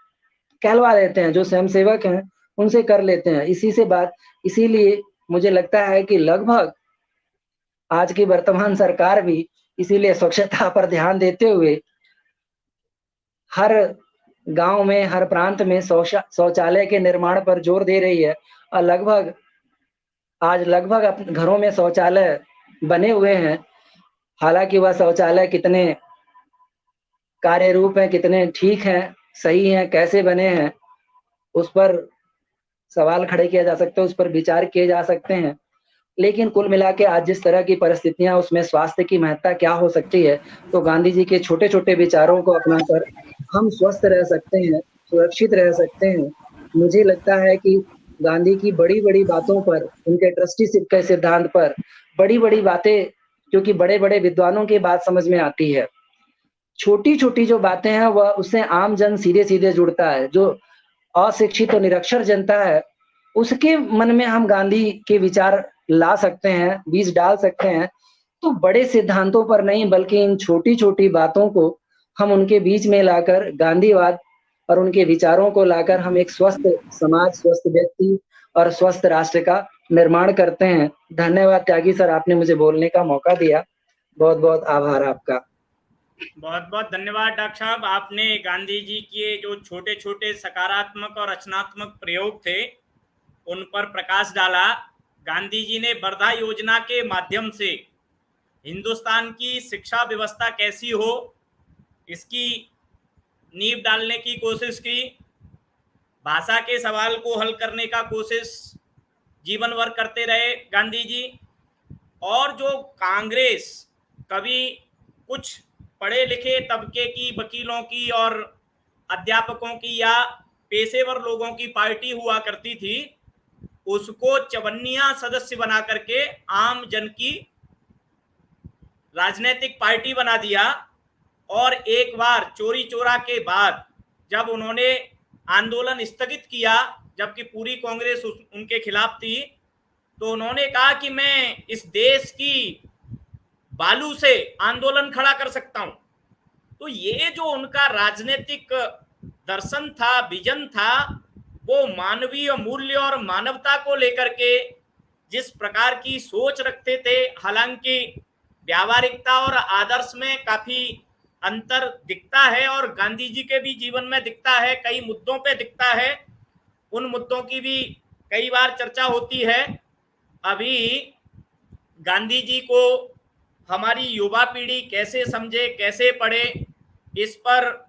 कहलवा लेते हैं, जो स्वयंसेवक हैं उनसे कर लेते हैं इसीलिए मुझे लगता है कि लगभग आज की वर्तमान सरकार भी इसीलिए स्वच्छता पर ध्यान देते हुए हर गांव में, हर प्रांत में शौचालय के निर्माण पर जोर दे रही है। और आज लगभग अपने घरों में शौचालय बने हुए हैं। हालांकि वह शौचालय कितने कार्य रूप हैं, कितने ठीक हैं, सही हैं, कैसे बने हैं, उस पर सवाल खड़े किया जा सकता है, उस पर विचार किए जा सकते हैं। लेकिन कुल मिला के आज जिस तरह की परिस्थितियां, उसमें स्वास्थ्य की महत्ता क्या हो सकती है, तो गांधी जी के छोटे-छोटे विचारों को अपनाकर हम स्वस्थ रह सकते हैं, सुरक्षित रह सकते हैं। मुझे लगता है कि गांधी की बड़ी-बड़ी बातों पर, उनके ट्रस्टीशिप के सिद्धांत पर बड़ी-बड़ी बातें, क्योंकि बड़े-बड़े विद्वानों की बात समझ में आती है। छोटी-छोटी जो बातें हैं वह उससे आम जन सीधे-सीधे जुड़ता है। जो अशिक्षित और निरक्षर जनता है, उसके मन में हम गांधी के विचार ला सकते हैं, बीज डाल सकते हैं। तो बड़े सिद्धांतों पर नहीं, बल्कि इन छोटी-छोटी बातों को हम उनके बीच में लाकर गांधीवाद और उनके विचारों को लाकर हम एक स्वस्थ समाज, स्वस्थ व्यक्ति और स्वस्थ राष्ट्र का निर्माण करते हैं। धन्यवाद त्यागी सर, आपने मुझे बोलने का मौका दिया। बहुत-बहुत आभार आपका। बहुत बहुत धन्यवाद डॉक्टर साहब। आपने गांधी जी के जो छोटे छोटे सकारात्मक और रचनात्मक प्रयोग थे उन पर प्रकाश डाला। गांधी जी ने वर्धा योजना के माध्यम से हिंदुस्तान की शिक्षा व्यवस्था कैसी हो इसकी नींव डालने की कोशिश की। भाषा के सवाल को हल करने का कोशिश जीवन भर करते रहे गांधी जी। और जो कांग्रेस कभी कुछ पढ़े लिखे तबके की, वकीलों की और अध्यापकों की या पेशेवर लोगों की पार्टी हुआ करती थी, उसको चवन्निया सदस्य बना करके आम जन की राजनीतिक पार्टी बना दिया। और एक बार चोरी चोरा के बाद जब उन्होंने आंदोलन स्थगित किया, जबकि पूरी कांग्रेस उनके खिलाफ थी, तो उन्होंने कहा कि मैं इस देश की बालू से आंदोलन खड़ा कर सकता हूं। तो ये जो उनका राजनीतिक दर्शन था, विजन था, वो मानवीय मूल्य और मानवता को लेकर के जिस प्रकार की सोच रखते थे, हालांकि व्यावहारिकता और आदर्श में काफी अंतर दिखता है और गांधी जी के भी जीवन में दिखता है, कई मुद्दों पे दिखता है। उन मुद्दों की भी कई बार चर्चा होती है। अभी गांधी जी को हमारी युवा पीढ़ी कैसे समझे, कैसे पढ़े, इस पर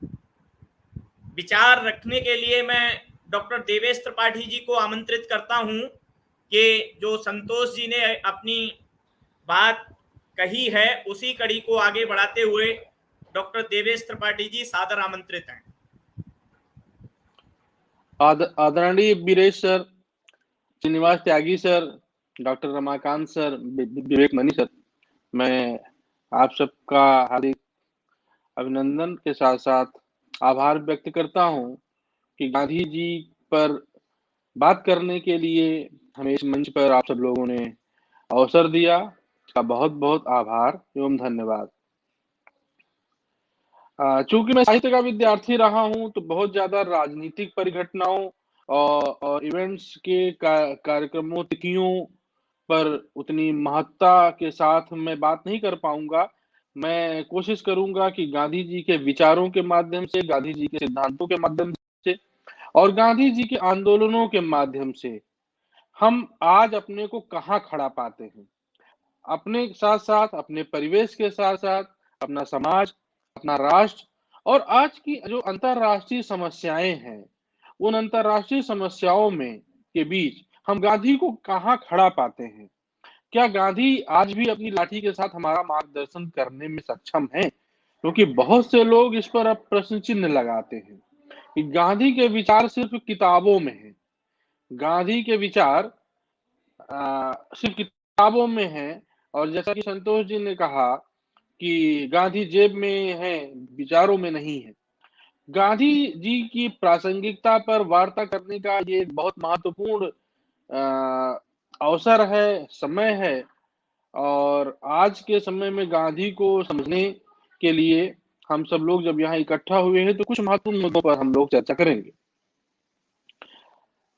विचार रखने के लिए मैं डॉक्टर देवेश त्रिपाठी जी को आमंत्रित करता हूं कि जो संतोष जी ने अपनी बात कही है उसी कड़ी को आगे बढ़ाते हुए डॉक्टर देवेश त्रिपाठी जी सादर आमंत्रित हैं। आदरणीय बीरेश सर, श्रीनिवास त्यागी सर, डॉक्टर रमाकांत सर, विवेक मनी सर, मैं आप सबका हार्दिक अभिनंदन के साथ साथ आभार व्यक्त करता हूं कि गांधी जी पर बात करने के लिए हमें इस मंच पर आप सब लोगों ने अवसर दिया। इसका बहुत बहुत आभार एवं धन्यवाद। चूंकि मैं साहित्य का विद्यार्थी रहा हूं तो बहुत ज्यादा राजनीतिक परिघटनाओं और इवेंट्स के कार्यक्रमों, तिथियों पर उतनी महत्ता के साथ मैं बात नहीं कर पाऊंगा। मैं कोशिश करूंगा कि गांधी जी के विचारों के माध्यम से, गांधी जी के सिद्धांतों के माध्यम से और गांधी जी के आंदोलनों के माध्यम से हम आज अपने को कहाँ खड़ा पाते हैं, अपने साथ साथ, अपने परिवेश के साथ साथ, अपना समाज, अपना राष्ट्र और आज की जो अंतरराष्ट्रीय समस्याएं हैं, उन अंतरराष्ट्रीय समस्याओं में के बीच हम गांधी को कहाँ खड़ा पाते हैं। क्या गांधी आज भी अपनी लाठी के साथ हमारा मार्गदर्शन करने में सक्षम है? क्योंकि बहुत से लोग इस पर अब प्रश्न चिन्ह लगाते हैं कि गांधी के विचार सिर्फ किताबों में है, गांधी के विचार सिर्फ किताबों में है। और जैसा कि संतोष जी ने कहा कि गांधी जेब में है, विचारों में नहीं है। गांधी जी की प्रासंगिकता पर वार्ता करने का ये बहुत महत्वपूर्ण अवसर है, समय है। और आज के समय में गांधी को समझने के लिए हम सब लोग जब यहाँ इकट्ठा हुए हैं तो कुछ महत्वपूर्ण मुद्दों पर हम लोग चर्चा करेंगे।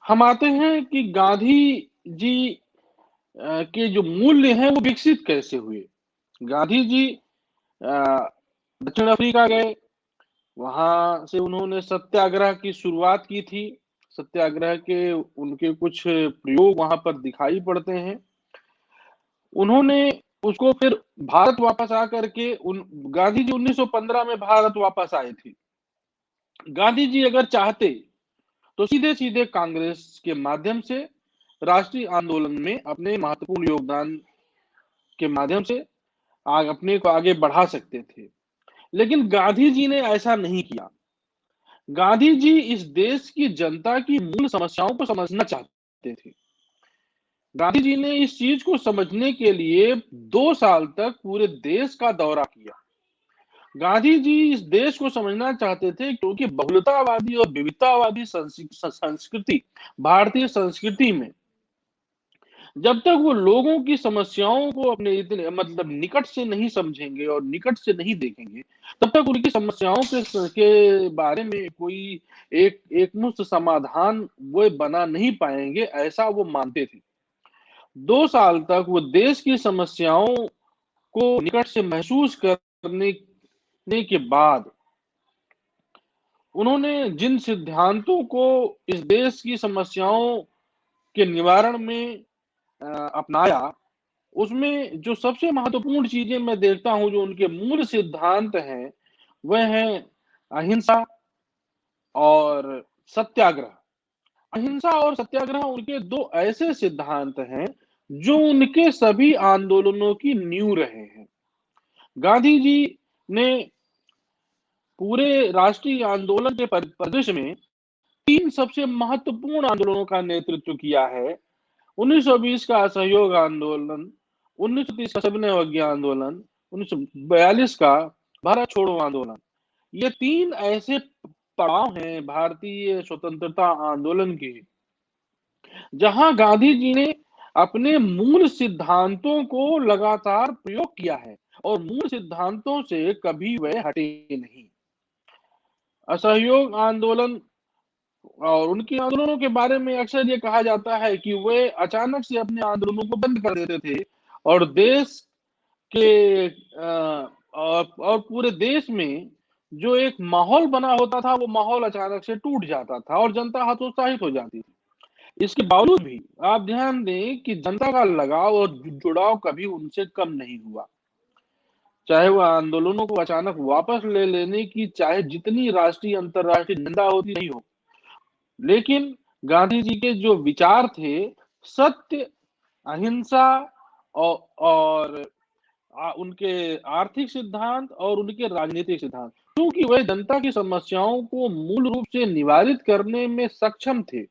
हम आते हैं कि गांधी जी के जो मूल्य हैं वो विकसित कैसे हुए। गांधी जी दक्षिण अफ्रीका गए, वहां से उन्होंने सत्याग्रह की शुरुआत की थी। सत्याग्रह के उनके कुछ प्रयोग वहां पर दिखाई पड़ते हैं। उन्होंने उसको फिर भारत वापस आकर के गांधी जी 1915 में भारत वापस आए थे। गांधी जी अगर चाहते तो सीधे सीधे कांग्रेस के माध्यम से राष्ट्रीय आंदोलन में अपने महत्वपूर्ण योगदान के माध्यम से अपने को आगे बढ़ा सकते थे। लेकिन गांधी जी ने ऐसा नहीं किया। गांधी जी इस देश की जनता की मूल समस्याओं को समझना चाहते थे। गांधी जी ने इस चीज को समझने के लिए 2 साल तक पूरे देश का दौरा किया। गांधी जी इस देश को समझना चाहते थे क्योंकि बहुलतावादी और विविधतावादी संस्कृति, भारतीय संस्कृति में जब तक वो लोगों की समस्याओं को अपने इतने मतलब निकट से नहीं समझेंगे और निकट से नहीं देखेंगे, तब तक उनकी समस्याओं के बारे में कोई एकमुश्त समाधान वो बना नहीं पाएंगे, ऐसा वो मानते थे। 2 साल तक वो देश की समस्याओं को निकट से महसूस करने के बाद उन्होंने जिन सिद्धांतों को इस देश की समस्याओं के निवारण में अपनाया, उसमें जो सबसे महत्वपूर्ण चीजें मैं देखता हूं जो उनके मूल सिद्धांत हैं, वह है अहिंसा और सत्याग्रह। अहिंसा और सत्याग्रह उनके 2 ऐसे सिद्धांत हैं जो उनके सभी आंदोलनों की नींव रहे हैं। गांधी जी ने पूरे राष्ट्रीय आंदोलन के परिदृश्य में 3 सबसे महत्वपूर्ण आंदोलनों का नेतृत्व किया है। 1920 का असहयोग आंदोलन, 1930 का सविनय अवज्ञा आंदोलन, 1942 का भारत छोड़ो आंदोलन। ये 3 ऐसे पड़ाव हैं भारतीय स्वतंत्रता आंदोलन के, जहां गांधी जी ने अपने मूल सिद्धांतों को लगातार प्रयोग किया है और मूल सिद्धांतों से कभी वे हटे नहीं। असहयोग आंदोलन और उनके आंदोलनों के बारे में अक्सर ये कहा जाता है कि वे अचानक से अपने आंदोलनों को बंद कर देते थे और देश के और पूरे देश में जो एक माहौल बना होता था, वो माहौल अचानक से टूट जाता था और जनता हतोत्साहित हो जाती थी। इसके बावजूद भी आप ध्यान दें कि जनता का लगाव और जुड़ाव कभी उनसे कम नहीं हुआ। चाहे वह आंदोलनों को अचानक वापस ले लेने की चाहे जितनी राष्ट्रीय अंतर्राष्ट्रीय निंदा होती नहीं हो, लेकिन गांधी जी के जो विचार थे, सत्य, अहिंसा और उनके आर्थिक सिद्धांत और उनके राजनीतिक सिद्धांत, क्योंकि वह जनता की समस्याओं को मूल रूप से निवारित करने में सक्षम थे,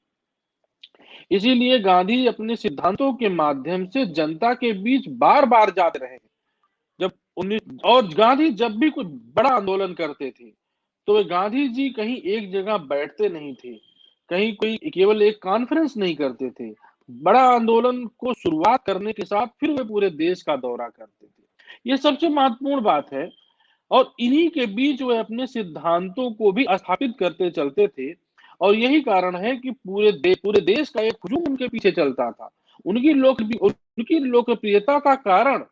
इसीलिए गांधी अपने सिद्धांतों के माध्यम से जनता के बीच बार बार जाते रहे। और गांधी जब भी कुछ बड़ा आंदोलन करते थे, तो वे गांधी जी कहीं एक जगह बैठते नहीं थे, कहीं कोई केवल एक कॉन्फ्रेंस नहीं करते थे। बड़ा आंदोलन को शुरुआत करने के साथ फिर वे पूरे देश का दौरा करते थे। ये सबसे महत्वपूर्ण बात है और इन्हीं के बीच वे अपने सिद्धांतों को भी स्थापित करते चलते थे और यही कारण है कि पूरे देश का एक हुजूम उनके पीछे चलता था। उनकी लोकप्रियता का कारण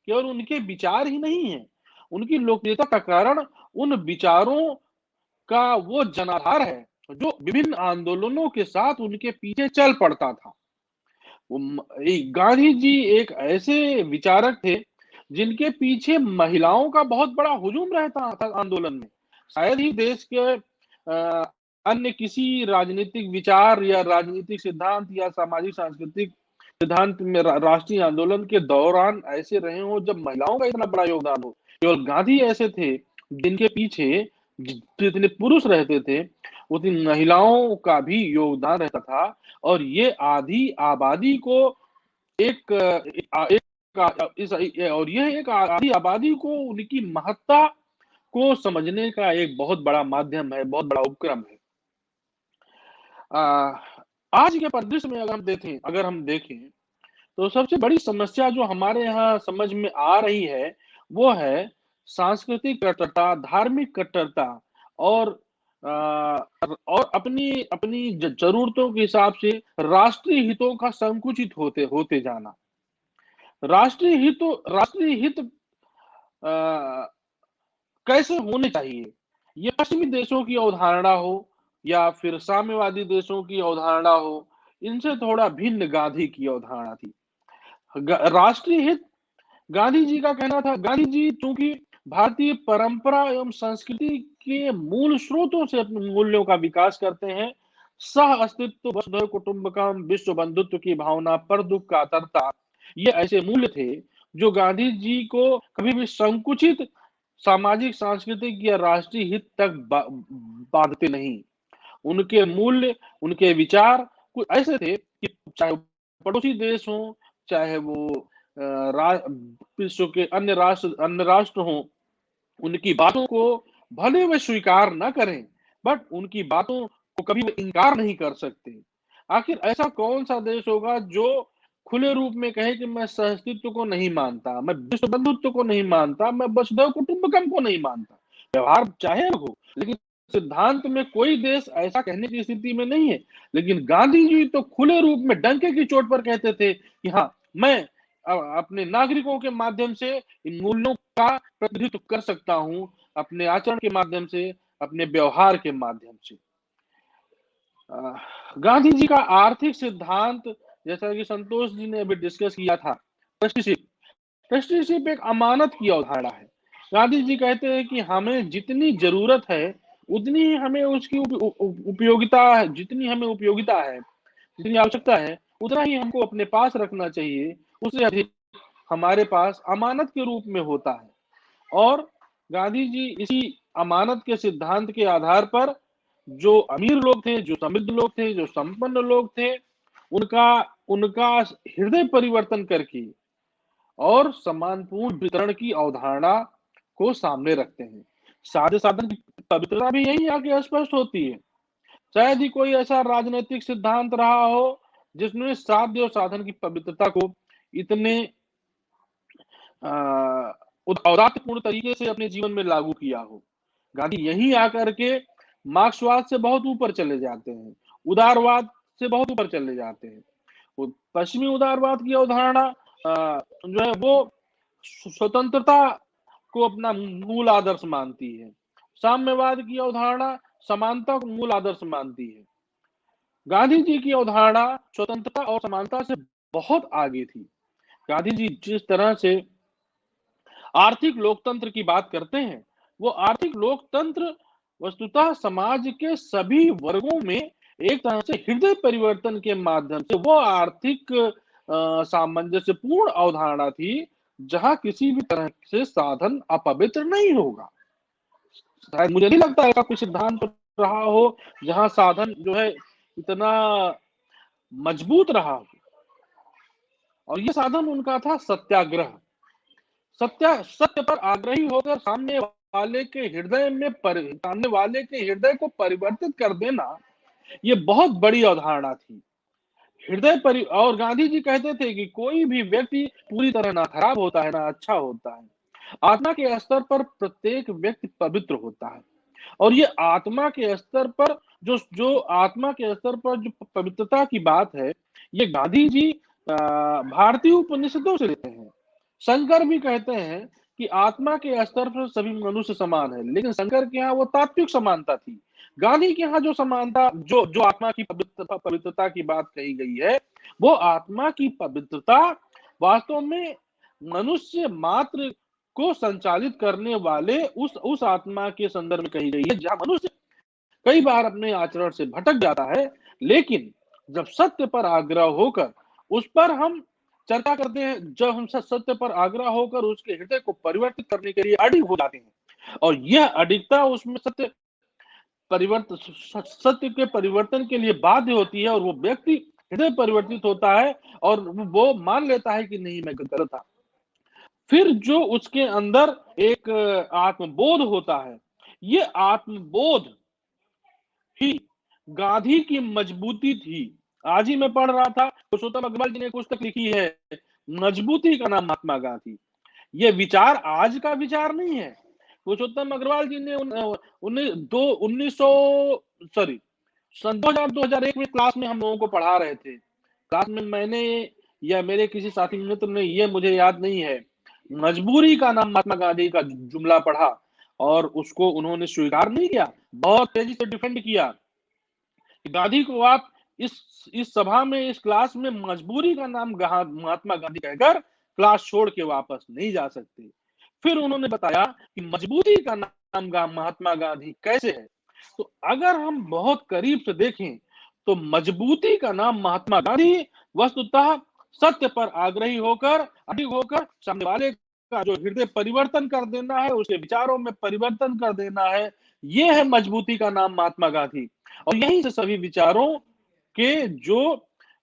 केवल उनके विचार ही नहीं है, उनकी लोकप्रियता का कारण उन विचारों का वो जनाधार है जो विभिन्न आंदोलनों के साथ उनके पीछे चल पड़ता था। गांधी जी एक ऐसे विचारक थे जिनके पीछे महिलाओं का बहुत बड़ा हुजूम रहता था आंदोलन में। शायद ही देश के अन्य किसी राजनीतिक विचार या राजनीतिक सिद्धांत या सामाजिक सांस्कृतिक सिद्धांत में राष्ट्रीय आंदोलन के दौरान ऐसे रहे हो जब महिलाओं का इतना बड़ा योगदान हो। केवल गांधी ऐसे थे जिनके पीछे जितने पुरुष रहते थे उतनी महिलाओं का भी योगदान रहता था और ये आधी आबादी को आधी आबादी को उनकी महत्ता को समझने का एक बहुत बड़ा माध्यम है, बहुत बड़ा उपक्रम है। आज के परिदृश्य में अगर हम देखें तो सबसे बड़ी समस्या जो हमारे यहाँ समझ में आ रही है वो है सांस्कृतिक कट्टरता, धार्मिक कट्टरता और अपनी जरूरतों के हिसाब से राष्ट्रीय हितों का संकुचित होते जाना। राष्ट्रीय हित कैसे होने चाहिए, ये पश्चिमी देशों की अवधारणा हो या फिर साम्यवादी देशों की अवधारणा हो, इनसे थोड़ा भिन्न गांधी की अवधारणा थी। राष्ट्रीय हित गांधी जी का कहना था, गांधी जी चूंकि भारतीय परंपरा एवं संस्कृति के मूल स्रोतों से अपने मूल्यों का विकास करते हैं, सह अस्तित्व, वसुधैव कुटुंबकम, विश्व बंधुत्व की भावना, पर दुख कातरता, ये ऐसे मूल्य थे जो गांधी जी को कभी भी संकुचित सामाजिक, सांस्कृतिक या राष्ट्रीय हित तक बांधते नहीं। उनके मूल्य, उनके विचार कुछ ऐसे थे कि चाहे वो पड़ोसी देश हो, चाहे वो विश्व के अन्य राष्ट्र हों, उनकी बातों को भले वे स्वीकार न करें, बट उनकी बातों को कभी भी इनकार नहीं कर सकते। आखिर ऐसा कौन सा देश होगा जो खुले रूप में कहे कि मैं सहअस्तित्व को नहीं मानता, मैं विश्व बंधुत्व को नहीं मानता, मैं वसुधैव कुटुंबकम को नहीं मानता। व्यवहार चाहे हो, लेकिन सिद्धांत में कोई देश ऐसा कहने की स्थिति में नहीं है। लेकिन गांधी जी तो खुले रूप में डंके की चोट पर कहते थे कि हाँ, मैं अपने नागरिकों के माध्यम से इन मूल्यों का प्रतिनिधित्व कर सकता हूं, अपने आचरण के माध्यम से, अपने व्यवहार के माध्यम से। गांधी जी का आर्थिक सिद्धांत, जैसा कि संतोष जी ने अभी डिस्कस किया था, ट्रस्टीशिप एक अमानत की अवधारणा है। गांधी जी कहते हैं कि हमें जितनी जरूरत है उतनी ही हमें उसकी उपयोगिता, जितनी हमें उपयोगिता है, जितनी आवश्यकता है, उतना ही हमको अपने पास रखना चाहिए, उससे अधिक हमारे पास अमानत के रूप में होता है। और गांधी जी इसी अमानत के सिद्धांत के आधार पर जो अमीर लोग थे, जो समृद्ध लोग थे, जो संपन्न लोग थे, उनका हृदय परिवर्तन करके और सम्मानपूर्ण वितरण की अवधारणा को सामने रखते हैं। साधे साधन की पवित्रता भी यही आगे स्पष्ट होती है। शायद ही कोई ऐसा राजनीतिक सिद्धांत रहा हो जिसने साध्य और साधन की पवित्रता को इतने औदार्यपूर्ण तरीके से अपने जीवन में लागू किया हो। गांधी यहीं आकर के मार्क्सवाद से बहुत ऊपर चले जाते हैं, उदारवाद से बहुत ऊपर चले जाते हैं। पश्चिमी उदारवाद की अवधारणा जो है वो स्वतंत्रता को अपना मूल आदर्श मानती है। साम्यवाद की अवधारणा समानता को मूल आदर्श मानती है। गांधी जी की अवधारणा स्वतंत्रता और समानता से बहुत आगे थी। गांधी जी जिस तरह से आर्थिक लोकतंत्र की बात करते हैं, वो आर्थिक लोकतंत्र वस्तुतः समाज के सभी वर्गों में एक तरह से हृदय परिवर्तन के माध्यम से वो आर्थिक सामंजस्यपूर्ण अवधारणा थी जहां किसी भी तरह से साधन अपवित्र नहीं होगा। शायद मुझे नहीं लगता ऐसा कोई सिद्धांत रहा हो जहां साधन जो है इतना मजबूत रहा हो। और ये साधन उनका था सत्याग्रह। सत्य पर आग्रही होकर सामने वाले के हृदय को परिवर्तित कर देना, ये बहुत बड़ी अवधारणा थी। और गांधी जी कहते थे कि कोई भी व्यक्ति पूरी तरह ना खराब होता है, ना अच्छा होता है। आत्मा के स्तर पर प्रत्येक व्यक्ति पवित्र होता है। और ये आत्मा के स्तर पर जो आत्मा के स्तर पर जो पवित्रता की बात है, ये गांधी जी भारतीय उपनिषदों से लेते हैं। शंकर भी कहते हैं कि आत्मा के स्तर पर सभी मनुष्य समान है, लेकिन शंकर के यहाँ वो तात्विक समानता थी। गांधी के यहाँ जो समानता, जो आत्मा की पवित्रता की बात कही गई है, वो आत्मा की पवित्रता वास्तव में मनुष्य मात्र को संचालित करने वाले उस आत्मा के संदर्भ में कही गई है, जहां मनुष्य कई बार अपने आचरण से भटक जाता है, लेकिन जब सत्य पर आग्रह होकर उस पर हम चर्चा करते हैं, जब हम सत्य पर आग्रह होकर उसके हृदय को परिवर्तित करने के लिए अडिग हो जाते हैं, और यह अडिगता उसमें सत्य के परिवर्तन के लिए बाध्य होती है, और वो व्यक्ति हृदय परिवर्तित होता है और वो मान लेता है कि नहीं, मैं गलत था। फिर जो उसके अंदर एक आत्मबोध होता है, ये आत्मबोध ही गांधी की मजबूती थी। आज ही मैं पढ़ रहा था, पुरुषोत्तम अग्रवाल जी ने पुस्तक लिखी है, मजबूती का नाम महात्मा गांधी। ये विचार आज का विचार नहीं है। पुरुषोत्तम अग्रवाल जी ने 2001 में क्लास में हम लोगों को पढ़ा रहे थे। क्लास में मैंने या मेरे किसी साथी मित्र ने, ये मुझे याद नहीं है, मजबूरी का नाम महात्मा गांधी का जुमला पढ़ा और उसको उन्होंने स्वीकार नहीं किया, बहुत तेजी से डिफेंड किया। गांधी को आप इस सभा में, इस क्लास में मजबूरी का नाम महात्मा गांधी कहकर क्लास छोड़ के वापस नहीं जा सकते। फिर उन्होंने बताया कि मजबूरी का नाम महात्मा गांधी कैसे है। तो अगर हम बहुत करीब से देखें तो मजबूती का नाम महात्मा गांधी वस्तुतः सत्य पर आग्रही होकर, अडिग होकर, सामने वाले का जो हृदय परिवर्तन कर देना है, उसके विचारों में परिवर्तन कर देना है, ये है मजबूती का नाम महात्मा गांधी। और यहीं से सभी विचारों के जो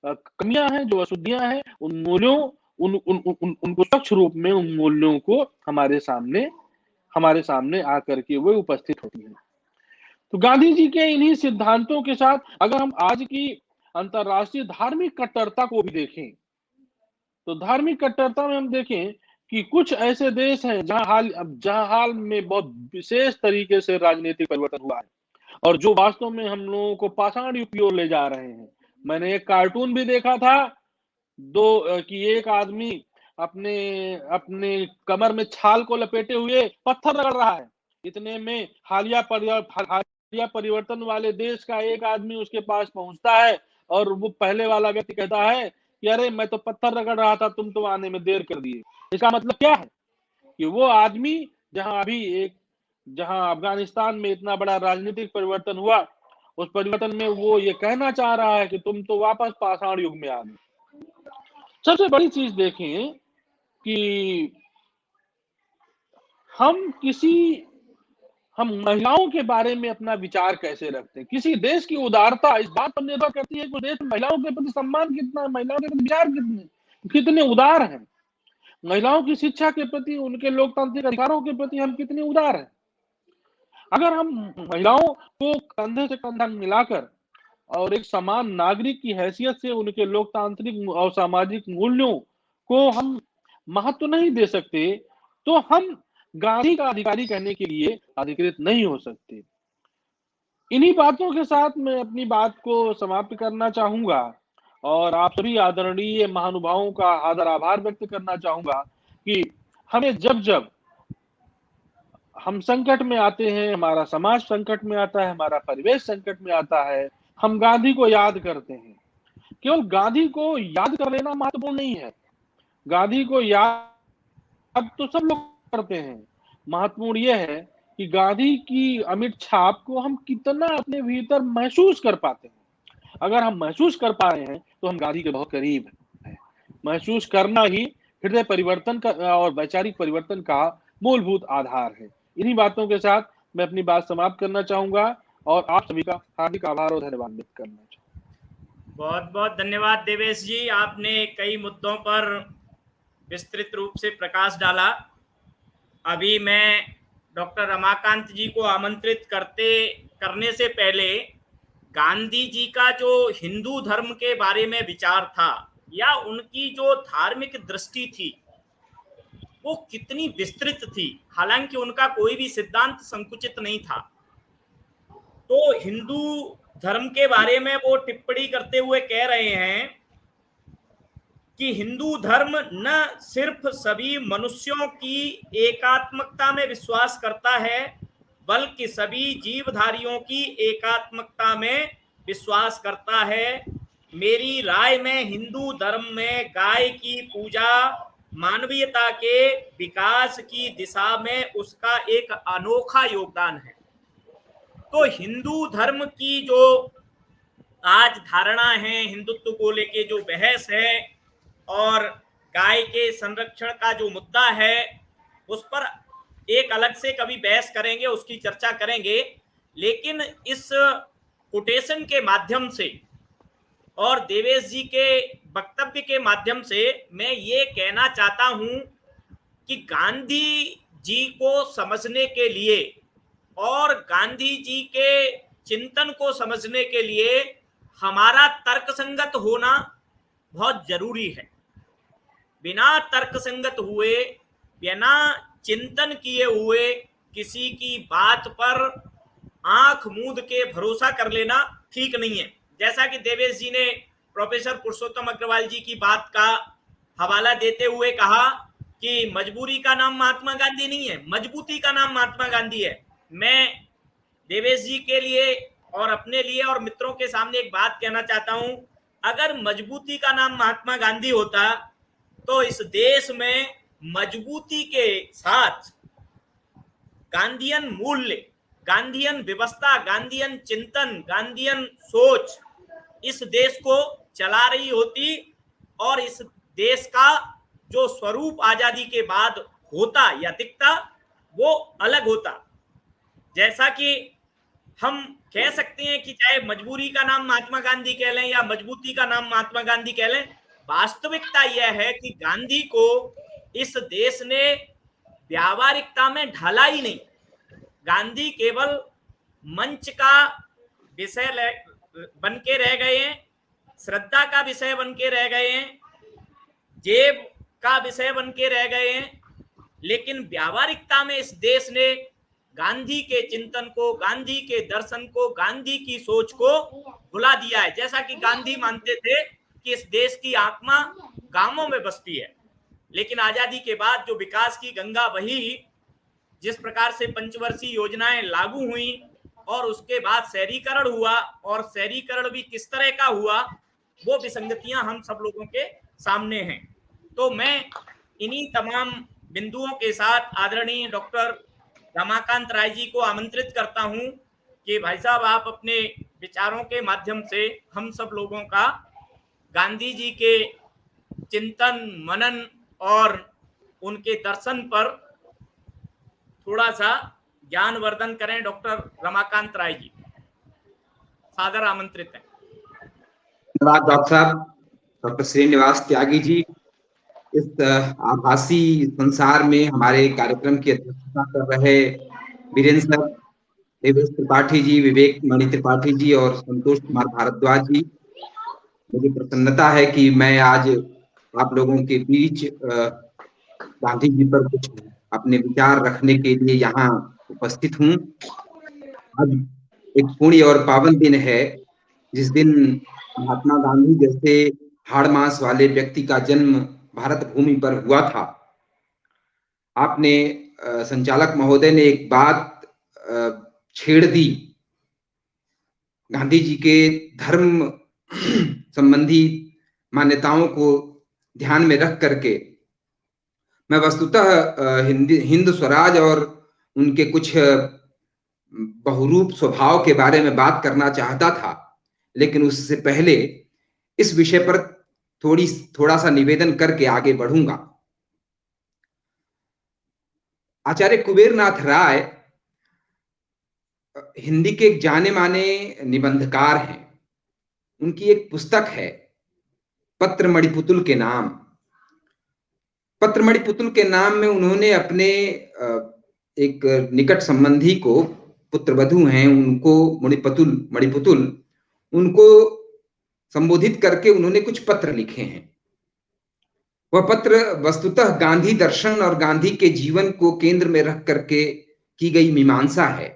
कमियां हैं, जो अशुद्धियां हैं, उन मूल्यों उनको स्वच्छ रूप में उन मूल्यों को हमारे सामने आकर के वो उपस्थित होती है। तो गांधी जी के इन्हीं सिद्धांतों के साथ अगर हम आज की अंतरराष्ट्रीय धार्मिक कट्टरता को भी देखें, तो धार्मिक कट्टरता में हम देखें कि कुछ ऐसे देश हैं जहां हाल में बहुत विशेष तरीके से राजनीतिक परिवर्तन हुआ है और जो वास्तव में हम लोगों को पाषाण युग की ओर ले जा रहे हैं। मैंने एक कार्टून भी देखा था कि एक आदमी अपने अपने कमर में छाल को लपेटे हुए पत्थर रगड़ रहा है। इतने में हालिया परिवर्तन वाले देश का एक आदमी उसके पास पहुंचता है और वो पहले वाला व्यक्ति कहता है कि अरे मैं तो पत्थर रगड़ रहा था, तुम तो आने में देर कर दिए। इसका मतलब क्या है कि वो आदमी जहां अफगानिस्तान में इतना बड़ा राजनीतिक परिवर्तन हुआ, उस परिवर्तन में वो ये कहना चाह रहा है कि तुम तो वापस पाषाण युग में आ गए। सबसे बड़ी चीज देखें कि हम महिलाओं के बारे में अपना विचार कैसे रखते हैं। किसी देश की उदारता इस बात पर निर्भर करती है कि देश में महिलाओं के प्रति सम्मान कितना है, महिलाओं के प्रति विचार कितने उदार हैं, महिलाओं की शिक्षा के प्रति, उनके लोकतांत्रिक अधिकारों के प्रति हम कितने उदार हैं। अगर हम महिलाओं को कंधे से कंधा मिलाकर और एक समान नागरिक की हैसियत से उनके लोकतांत्रिक और सामाजिक मूल्यों को हम महत्व नहीं दे सकते, तो हम गांधी का अधिकारी कहने के लिए अधिकृत नहीं हो सकते। इन्हीं बातों के साथ मैं अपनी बात को समाप्त करना चाहूंगा और आप सभी आदरणीय महानुभावों का आदर आभार व्यक्त करना चाहूंगा कि हमें जब हम संकट में आते हैं, हमारा समाज संकट में आता है, हमारा परिवेश संकट में आता है, हम गांधी को याद करते हैं। केवल गांधी को याद कर लेना महत्वपूर्ण नहीं है, गांधी को याद तो सब लोग करते हैं। महत्वपूर्ण यह है कि गांधी की अमिट छाप को हम कितना अपने भीतर महसूस कर पाते हैं। अगर हम महसूस कर पा रहे हैं तो हम गांधी के बहुत करीब हैं। महसूस करना ही हृदय परिवर्तन का और वैचारिक परिवर्तन का मूलभूत आधार है। इन्हीं बातों के साथ मैं अपनी बात समाप्त करना चाहूंगा और आप सभी का हार्दिक आभार और धन्यवाद व्यक्त करना चाहूंगा। बहुत बहुत धन्यवाद देवेश जी, आपने कई मुद्दों पर विस्तृत रूप से प्रकाश डाला। अभी मैं डॉक्टर रमाकांत जी को आमंत्रित करने से पहले गांधी जी का जो हिंदू धर्म के बारे में विचार था या उनकी जो धार्मिक दृष्टि थी वो कितनी विस्तृत थी, हालांकि उनका कोई भी सिद्धांत संकुचित नहीं था। तो हिंदू धर्म के बारे में वो टिप्पणी करते हुए कह रहे हैं कि हिंदू धर्म न सिर्फ सभी मनुष्यों की एकात्मकता में विश्वास करता है बल्कि सभी जीवधारियों की एकात्मकता में विश्वास करता है। मेरी राय में हिंदू धर्म में गाय की पूजा मानवीयता के विकास की दिशा में उसका एक अनोखा योगदान है। तो हिंदू धर्म की जो आज धारणा है, हिंदुत्व को लेके जो बहस है और गाय के संरक्षण का जो मुद्दा है, उस पर एक अलग से कभी बहस करेंगे, उसकी चर्चा करेंगे। लेकिन इस कोटेशन के माध्यम से और देवेश जी के वक्तव्य के माध्यम से मैं ये कहना चाहता हूं कि गांधी जी को समझने के लिए और गांधी जी के चिंतन को समझने के लिए हमारा तर्कसंगत होना बहुत जरूरी है। बिना तर्कसंगत हुए, बिना चिंतन किए हुए किसी की बात पर आंख मूंद के भरोसा कर लेना ठीक नहीं है। जैसा कि देवेश जी ने प्रोफेसर पुरुषोत्तम अग्रवाल जी की बात का हवाला देते हुए कहा कि मजबूरी का नाम महात्मा गांधी नहीं है, मजबूती का नाम महात्मा गांधी है। मैं देवेश जी के लिए और अपने लिए और मित्रों के सामने एक बात कहना चाहता हूं, अगर मजबूती का नाम महात्मा गांधी होता तो इस देश में मजबूती के साथ गांधीयन मूल्य, गांधीयन व्यवस्था, गांधीयन चिंतन, गांधीयन सोच इस देश को चला रही होती और इस देश का जो स्वरूप आजादी के बाद होता या दिखता वो अलग होता। जैसा कि हम कह सकते हैं कि चाहे मजबूरी का नाम महात्मा गांधी कह लें या मजबूती का नाम महात्मा गांधी कह लें, वास्तविकता यह है कि गांधी को इस देश ने व्यावहारिकता में ढाला ही नहीं। गांधी केवल मंच का विषय बन के रह गए हैं, श्रद्धा का विषय बन के रह गए हैं, जेब का विषय बन के रह गए हैं, लेकिन व्यावहारिकता में इस देश ने गांधी के चिंतन को, गांधी के दर्शन को, गांधी की सोच को भुला दिया है। जैसा कि गांधी मानते थे कि इस देश की आत्मा गांवों में बसती है, लेकिन आजादी के बाद जो विकास की गंगा बही, जिस प्रकार से पंचवर्षीय योजनाएं लागू हुई और उसके बाद शहरीकरण हुआ, और शहरीकरण भी किस तरह का हुआ, वो विसंगतियां हम सब लोगों के सामने हैं। तो मैं इन्हीं तमाम बिंदुओं के साथ आदरणीय डॉक्टर रमाकांत राय जी को आमंत्रित करता हूं कि भाई साहब आप अपने विचारों के माध्यम से हम सब लोगों का गांधी जी के चिंतन, मनन और उनके दर्शन पर थोड़ा सा ज्ञानवर्धन करें। डॉक्टर रमाकांत राय जी सादर आमंत्रित हैं। धन्यवाद डॉक्टर साहब, डॉक्टर श्रीनिवास त्यागी जी। इस आभासी संसार में हमारे कार्यक्रम की अध्यक्षता कर रहे वीरेंद्र सर, देवेश त्रिपाठी जी, विवेक मणि त्रिपाठी जी और संतोष कुमार भारद्वाज जी, मुझे प्रसन्नता है कि मैं आज आप लोगों के बीच गांधी जी पर कुछ अपने विचार रखने के लिए यहाँ उपस्थित हूँ। आज एक पुण्य और पावन दिन है, जिस दिन महात्मा गांधी जैसे हाड़ मांस वाले व्यक्ति का जन्म भारत भूमि पर हुआ था। आपने संचालक महोदय ने एक बात छेड़ दी, गांधी जी के धर्म संबंधी मान्यताओं को ध्यान में रख करके मैं वस्तुतः हिंद स्वराज और उनके कुछ बहुरूप स्वभाव के बारे में बात करना चाहता था, लेकिन उससे पहले इस विषय पर थोड़ा सा निवेदन करके आगे बढ़ूंगा। आचार्य कुबेरनाथ राय हिंदी के एक जाने माने निबंधकार हैं। उनकी एक पुस्तक है पत्र मणिपुतुल के नाम। पत्र मणिपुतुल के नाम में उन्होंने अपने एक निकट संबंधी को, पुत्रवधू हैं उनको, मणिपुतुल उनको संबोधित करके उन्होंने कुछ पत्र लिखे हैं। वह पत्र वस्तुतः गांधी दर्शन और गांधी के जीवन को केंद्र में रख करके की गई मीमांसा है।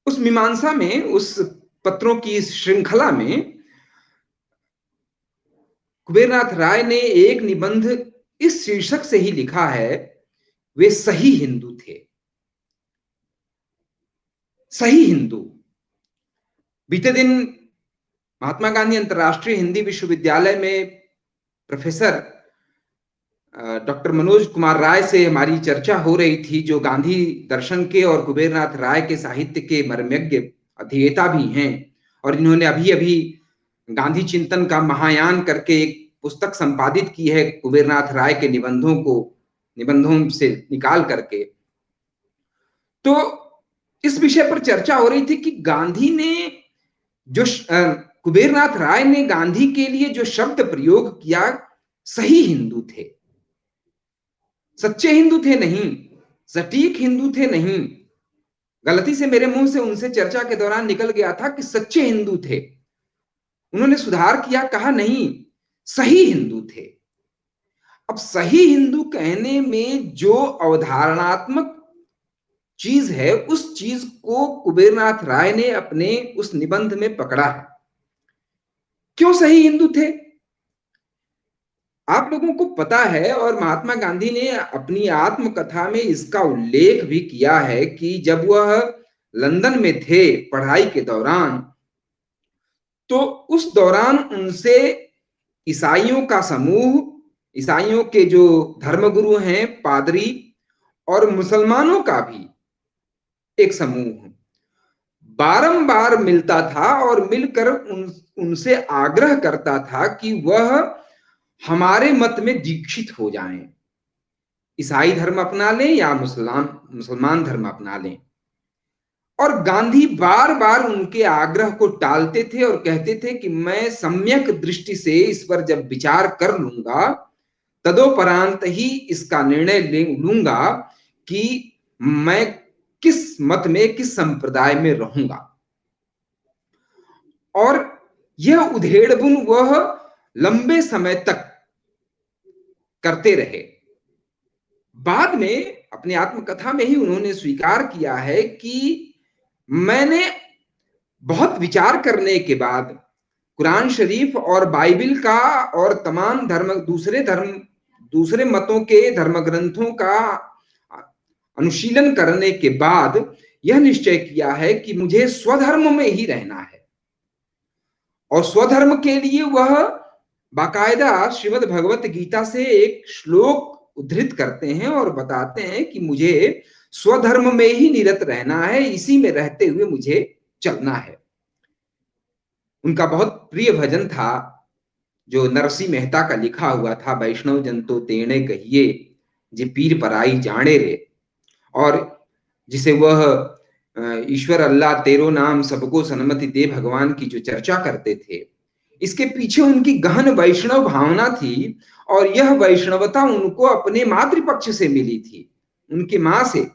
उस मीमांसा में, उस पत्रों की श्रृंखला में कुबेरनाथ राय ने एक निबंध इस शीर्षक से ही लिखा है, वे सही हिंदू थे। सही हिंदू। बीते दिन महात्मा गांधी अंतर्राष्ट्रीय हिंदी विश्वविद्यालय में प्रोफेसर डॉक्टर मनोज कुमार राय से हमारी चर्चा हो रही थी, जो गांधी दर्शन के और कुबेरनाथ राय के साहित्य के मर्मज्ञ अध्येता भी हैं, और इन्होंने अभी अभी गांधी चिंतन का महायान करके एक पुस्तक संपादित की है कुबेरनाथ राय के निबंधों से निकाल करके। तो इस विषय पर चर्चा हो रही थी कि गांधी ने जो कुबेरनाथ राय ने गांधी के लिए जो शब्द प्रयोग किया, सही हिंदू थे, सच्चे हिंदू थे नहीं, सटीक हिंदू थे नहीं। गलती से मेरे मुंह से उनसे चर्चा के दौरान निकल गया था कि सच्चे हिंदू थे। उन्होंने सुधार किया, कहा नहीं, सही हिंदू थे। अब सही हिंदू कहने में जो अवधारणात्मक चीज है, उस चीज को कुबेरनाथ राय ने अपने उस निबंध में पकड़ा है। क्यों सही हिंदू थे? आप लोगों को पता है, और महात्मा गांधी ने अपनी आत्मकथा में इसका उल्लेख भी किया है कि जब वह लंदन में थे पढ़ाई के दौरान, तो उस दौरान उनसे ईसाइयों का समूह, ईसाइयों के जो धर्मगुरु हैं पादरी, और मुसलमानों का भी एक समूह बारंबार मिलता था और मिलकर उनसे आग्रह करता था कि वह हमारे मत में दीक्षित हो जाएं, ईसाई धर्म अपना लें या मुसलमान धर्म अपना लें। और गांधी बार बार उनके आग्रह को टालते थे और कहते थे कि मैं सम्यक दृष्टि से इस पर जब विचार कर लूंगा तदोपरांत ही इसका निर्णय लूंगा कि मैं किस मत में, किस संप्रदाय में रहूंगा। और यह उधेड़बुन वह लंबे समय तक करते रहे। बाद में अपनी आत्मकथा में ही उन्होंने स्वीकार किया है कि मैंने बहुत विचार करने के बाद कुरान शरीफ और बाइबिल का और तमाम दूसरे मतों के धर्म ग्रंथों का अनुशीलन करने के बाद यह निश्चय किया है कि मुझे स्वधर्म में ही रहना है। और स्वधर्म के लिए वह बाकायदा श्रीमद् भगवत गीता से एक श्लोक उद्धृत करते हैं और बताते हैं कि मुझे स्वधर्म में ही निरत रहना है, इसी में रहते हुए मुझे चलना है। उनका बहुत प्रिय भजन था जो नरसिंह मेहता का लिखा हुआ था, वैष्णव जन तो तेणे कहिए जे पीर पराई जाने रे, और जिसे वह ईश्वर अल्लाह तेरो नाम सबको सन्मति दे भगवान की जो चर्चा करते थे, इसके पीछे उनकी गहन वैष्णव भावना थी। और यह वैष्णवता उनको अपने मातृपक्ष से मिली थी, उनकी माँ से,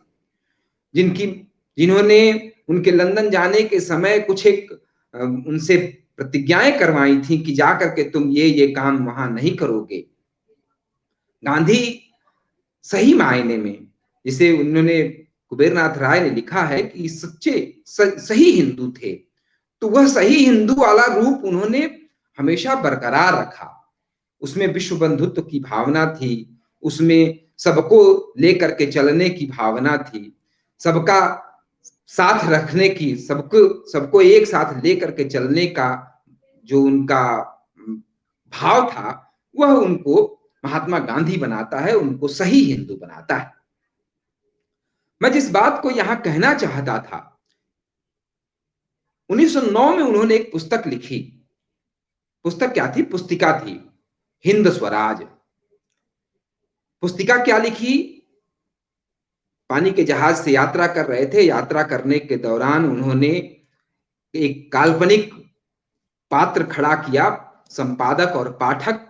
जिन्होंने उनके लंदन जाने के समय कुछ एक उनसे प्रतिज्ञाएं करवाई थी कि जाकर के तुम ये काम वहां नहीं करोगे। गांधी सही मायने में, जिसे उन्होंने कुबेरनाथ राय ने लिखा है कि सच्चे सही हिंदू थे, तो वह सही हिंदू वाला रूप उन्होंने हमेशा बरकरार रखा। उसमें विश्व बंधुत्व की भावना थी, उसमें सबको लेकर के चलने की भावना थी, सबका साथ रखने की, सबको एक साथ लेकर के चलने का जो उनका भाव था, वह उनको महात्मा गांधी बनाता है, उनको सही हिंदू बनाता है। मैं जिस बात को यहां कहना चाहता था, 1909 में उन्होंने एक पुस्तक लिखी। पुस्तक क्या थी? पुस्तिका थी, हिंद स्वराज। पुस्तिका क्या लिखी? पानी के जहाज से यात्रा कर रहे थे, यात्रा करने के दौरान उन्होंने एक काल्पनिक पात्र खड़ा किया, संपादक और पाठक,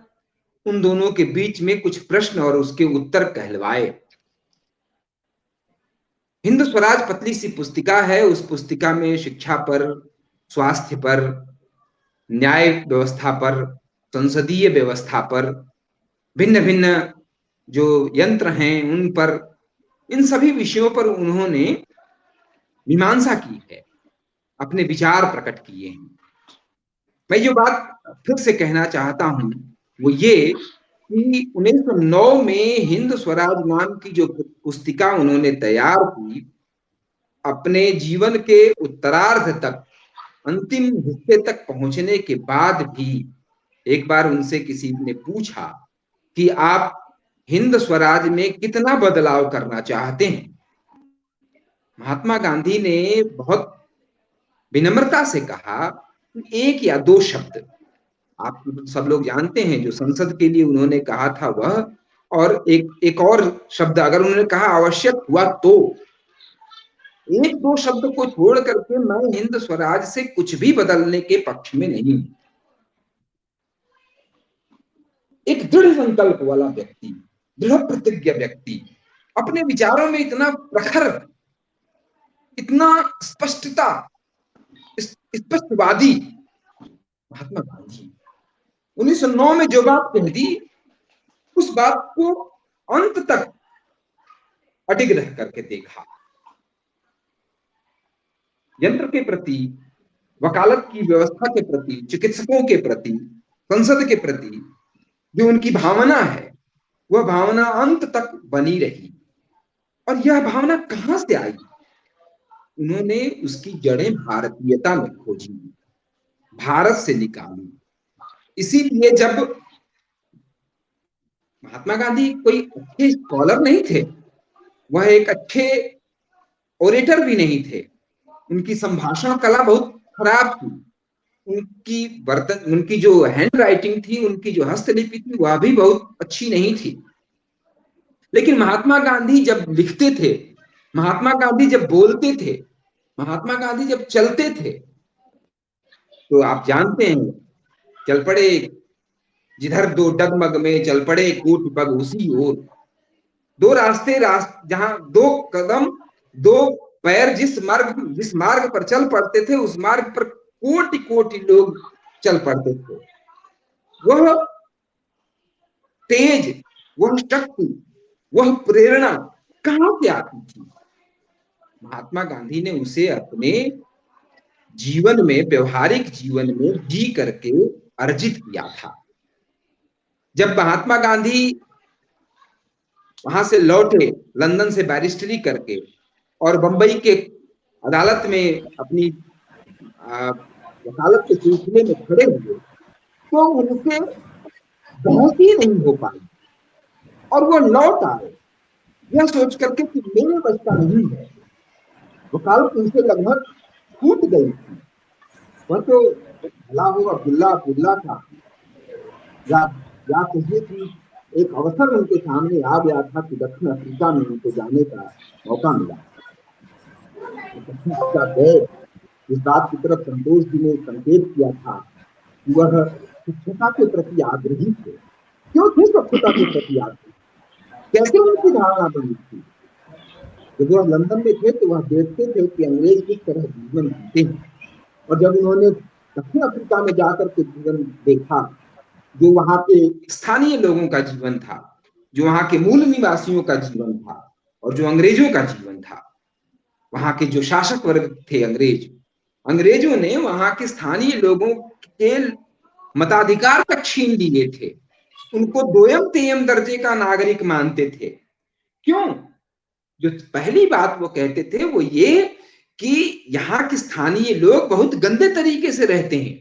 उन दोनों के बीच में कुछ प्रश्न और उसके उत्तर कहलवाए। हिंद स्वराज पतली सी पुस्तिका है। उस पुस्तिका में शिक्षा पर, स्वास्थ्य पर, न्याय व्यवस्था पर, संसदीय व्यवस्था पर, भिन्न भिन्न जो यंत्र हैं उन पर, इन सभी विषयों पर उन्होंने मीमांसा की है, अपने विचार प्रकट किए हैं। मैं जो बात फिर से कहना चाहता हूं वो ये कि 1909 में हिंद स्वराज नाम की जो पुस्तिका उन्होंने तैयार की, अपने जीवन के उत्तरार्ध तक, अंतिम हिस्से तक पहुंचने के बाद भी एक बार उनसे किसी ने पूछा कि आप हिंद स्वराज में कितना बदलाव करना चाहते हैं। महात्मा गांधी ने बहुत विनम्रता से कहा, एक या दो शब्द। आप सब लोग जानते हैं जो संसद के लिए उन्होंने कहा था वह, और एक और शब्द अगर उन्होंने कहा आवश्यक हुआ तो, एक दो शब्द को छोड़ करके मैं हिंद स्वराज से कुछ भी बदलने के पक्ष में नहीं। एक दृढ़ संकल्प वाला व्यक्ति, दृढ़ प्रतिज्ञ व्यक्ति, अपने विचारों में इतना प्रखर, इतना स्पष्टता, स्पष्टवादी महात्मा गांधी 1909 में जो बात कह दी, उस बात को अंत तक अडिग रह करके देखा। यंत्र के प्रति, वकालत की व्यवस्था के प्रति, चिकित्सकों के प्रति, संसद के प्रति जो उनकी भावना है, वह भावना अंत तक बनी रही। और यह भावना कहां से आई? उन्होंने उसकी जड़ें भारतीयता में खोजी, भारत से निकाली। इसीलिए जब महात्मा गांधी कोई अच्छे स्कॉलर नहीं थे, वह एक अच्छे ओरेटर भी नहीं थे, उनकी संभाषण कला बहुत खराब थी, उनकी जो हैंड राइटिंग थी, उनकी जो हस्तलिपि थी, वह भी बहुत अच्छी नहीं थी। लेकिन महात्मा गांधी जब लिखते थे, महात्मा गांधी जब बोलते थे, महात्मा गांधी जब चलते थे, तो आप जानते हैं, चल पड़े जिधर दो डगमग में, चल पड़े कूट पग उसी ओर। दो रास्ते जहां दो कदम, दो पैर जिस मार्ग पर चल पड़ते थे, उस मार्ग पर कोटि कोटि लोग चल पड़ते थे। वह तेज, वह शक्ति, वह प्रेरणा कहां से आती थी? महात्मा गांधी ने उसे अपने जीवन में, व्यवहारिक जीवन में जी करके अर्जित किया था। जब महात्मा गांधी वहां से लौटे, लंदन से बैरिस्टरी करके, और बंबई के अदालत में अपनी वकालत के सिलसिले में खड़े हुए, तो उनसे बहस ही नहीं हो पाई और वो लौट आए यह सोच करके कि मेरे बस का नहीं है। वकालत उनसे लगभग टूट गई थी। वह तो भला हो अब्दुल्ला था, या कहिए कि एक अवसर उनके सामने आ गया था कि दक्षिण अफ्रीका में उनको जाने का मौका मिला। दक्षिण अफ्रीका गए, इस बात की तरफ संतोष जी ने संकेत किया था कि वह स्वच्छता के प्रति आग्रही थे। क्यों थे स्वच्छता के प्रति आग्रही? कैसे उनकी धारणा बनी थी? जब वह लंदन में थे तो वह देखते थे कि अंग्रेज किस तरह जीवन जीते हैं, और जब उन्होंने दक्षिण अफ्रीका में जाकर के जीवन देखा, जो वहां के स्थानीय लोगों का जीवन था, जो वहां के मूल निवासियों का जीवन था, और जो अंग्रेजों का जीवन था, वहां के जो शासक वर्ग थे अंग्रेजों ने वहां के स्थानीय लोगों के मताधिकार तक छीन लिए थे। उनको दोयम तेयम दर्जे का नागरिक मानते थे। क्यों? जो पहली बात वो कहते थे वो ये कि यहाँ के स्थानीय लोग बहुत गंदे तरीके से रहते हैं,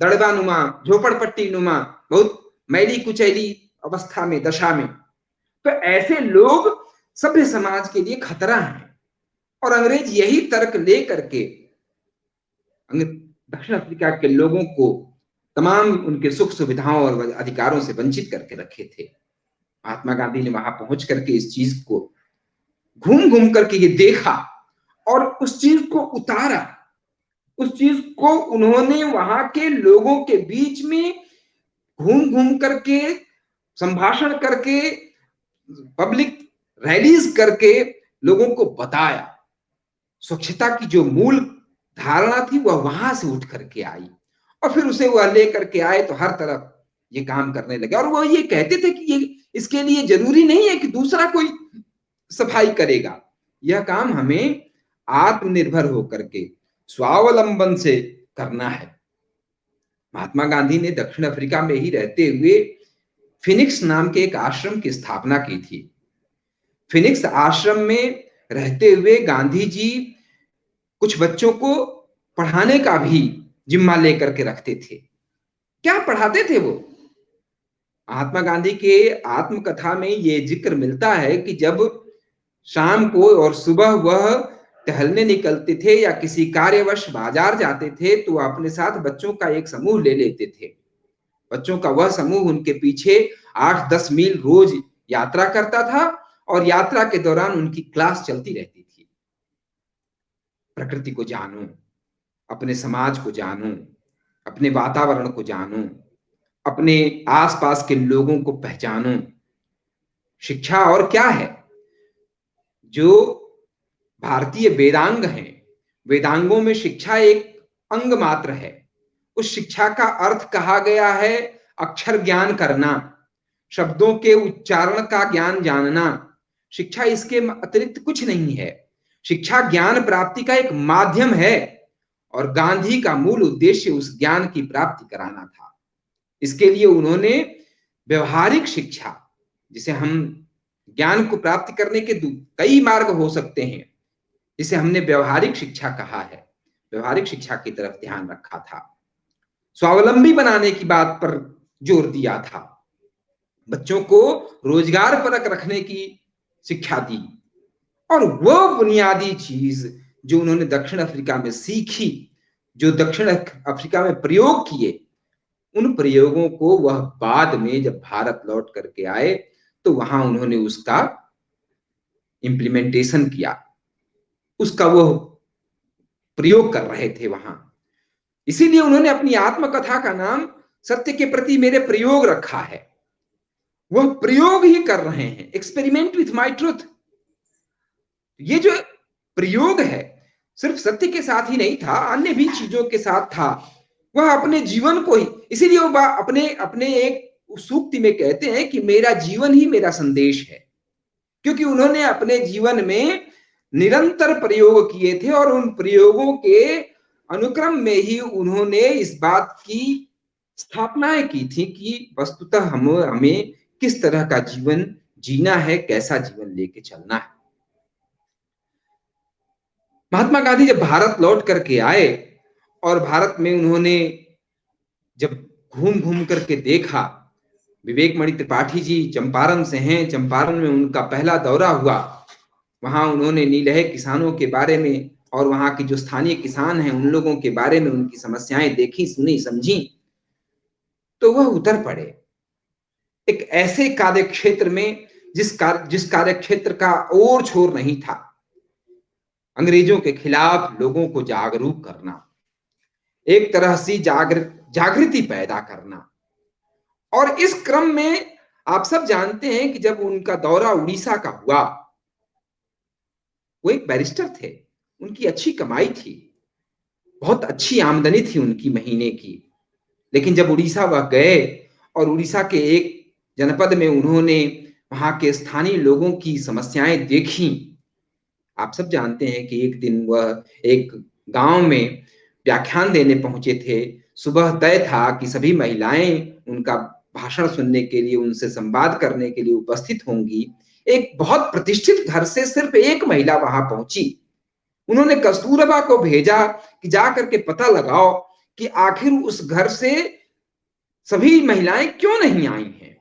दड़बा नुमा, झोपड़पट्टी नुमा, बहुत मैली कुचैली अवस्था में, दशा में। तो ऐसे लोग सभ्य समाज के लिए खतरा हैं। और अंग्रेज यही तर्क ले करके दक्षिण अफ्रीका के लोगों को तमाम उनके सुख सुविधाओं और अधिकारों से वंचित करके रखे थे। महात्मा गांधी ने वहां पहुंच करके इस चीज को घूम घूम करके ये देखा और उस चीज को उतारा। उस चीज को उन्होंने वहां के लोगों के बीच में घूम घूम करके, संभाषण करके, पब्लिक रैलीज करके लोगों को बताया। स्वच्छता की जो मूल धारणा थी वह वहां से उठ करके आई, और फिर उसे वह लेकर के आए तो हर तरफ ये काम करने लगे। और वो ये कहते थे कि ये इसके लिए जरूरी नहीं है कि दूसरा कोई सफाई करेगा, यह काम हमें आत्मनिर्भर होकर के स्वावलंबन से करना है। महात्मा गांधी ने दक्षिण अफ्रीका में ही रहते हुए फिनिक्स नाम के एक आश्रम की स्थापना की थी। फिनिक्स आश्रम में रहते हुए गांधी जी कुछ बच्चों को पढ़ाने का भी जिम्मा लेकर के रखते थे। क्या पढ़ाते थे वो? महात्मा गांधी के आत्मकथा में ये जिक्र मिलता है कि जब शाम को और सुबह वह टहलने निकलते थे या किसी कार्यवश बाजार जाते थे तो वह अपने साथ बच्चों का एक समूह ले लेते थे। बच्चों का वह समूह उनके पीछे 8-10 मील रोज यात्रा करता था, और यात्रा के दौरान उनकी क्लास चलती रहती थी। प्रकृति को जानो, अपने समाज को जानो, अपने वातावरण को जानो, अपने आसपास के लोगों को पहचानो। शिक्षा और क्या है? जो भारतीय वेदांग हैं, वेदांगों में शिक्षा एक अंग मात्र है। उस शिक्षा का अर्थ कहा गया है अक्षर ज्ञान करना, शब्दों के उच्चारण का ज्ञान जानना। शिक्षा इसके अतिरिक्त कुछ नहीं है। शिक्षा ज्ञान प्राप्ति का एक माध्यम है, और गांधी का मूल उद्देश्य उस ज्ञान की प्राप्ति कराना था। इसके लिए उन्होंने व्यवहारिक शिक्षा, जिसे हम ज्ञान को प्राप्त करने के कई मार्ग हो सकते हैं, जिसे हमने व्यवहारिक शिक्षा कहा है, व्यवहारिक शिक्षा की तरफ ध्यान रखा था। स्वावलंबी बनाने की बात पर जोर दिया था। बच्चों को रोजगार परक रखने की शिक्षा दी, और वह बुनियादी चीज जो उन्होंने दक्षिण अफ्रीका में सीखी, जो दक्षिण अफ्रीका में प्रयोग किए, उन प्रयोगों को वह बाद में जब भारत लौट करके आए तो वहां उन्होंने उसका इंप्लीमेंटेशन किया, उसका वो प्रयोग कर रहे थे वहां। इसीलिए उन्होंने अपनी आत्मकथा का नाम सत्य के प्रति मेरे प्रयोग रखा है। वह प्रयोग ही कर रहे हैं, एक्सपेरिमेंट विथ माय ट्रुथ। ये जो प्रयोग है सिर्फ सत्य के साथ ही नहीं था, अन्य भी चीजों के साथ था। वह अपने जीवन को ही, इसीलिए वो अपने एक सूक्ति में कहते हैं कि मेरा जीवन ही मेरा संदेश है, क्योंकि उन्होंने अपने जीवन में निरंतर प्रयोग किए थे और उन प्रयोगों के अनुक्रम में ही उन्होंने इस बात की स्थापनाएं की थी कि वस्तुतः हमें किस तरह का जीवन जीना है, कैसा जीवन लेके चलना है। महात्मा गांधी जब भारत लौट करके आए और भारत में उन्होंने जब घूम घूम करके देखा, विवेकमणि त्रिपाठी जी चंपारण से हैं, चंपारण में उनका पहला दौरा हुआ, वहां उन्होंने नीलहे किसानों के बारे में और वहां की जो स्थानीय किसान हैं उन लोगों के बारे में उनकी समस्याएं देखी, सुनी, समझी, तो वह उतर पड़े एक ऐसे कार्य क्षेत्र में जिस कार्य क्षेत्र का और छोर नहीं था, अंग्रेजों के खिलाफ लोगों को जागरूक करना, एक तरह से जागृति पैदा करना। और इस क्रम में आप सब जानते हैं कि जब उनका दौरा उड़ीसा का हुआ, वो एक बैरिस्टर थे, उनकी अच्छी कमाई थी, बहुत अच्छी आमदनी थी उनकी महीने की। लेकिन जब उड़ीसा वह गए और उड़ीसा के एक जनपद में उन्होंने वहां के स्थानीय लोगों की समस्याएं देखी। आप सब जानते हैं कि एक दिन वह एक गांव में व्याख्यान देने पहुंचे थे। सुबह तय था कि सभी महिलाएं उनका भाषण सुनने के लिए, उनसे संवाद करने के लिए उपस्थित होंगी। एक बहुत प्रतिष्ठित घर से सिर्फ एक महिला वहां पहुंची। उन्होंने कस्तूरबा को भेजा कि जाकर के पता लगाओ कि आखिर उस घर से सभी महिलाएं क्यों नहीं आई हैं।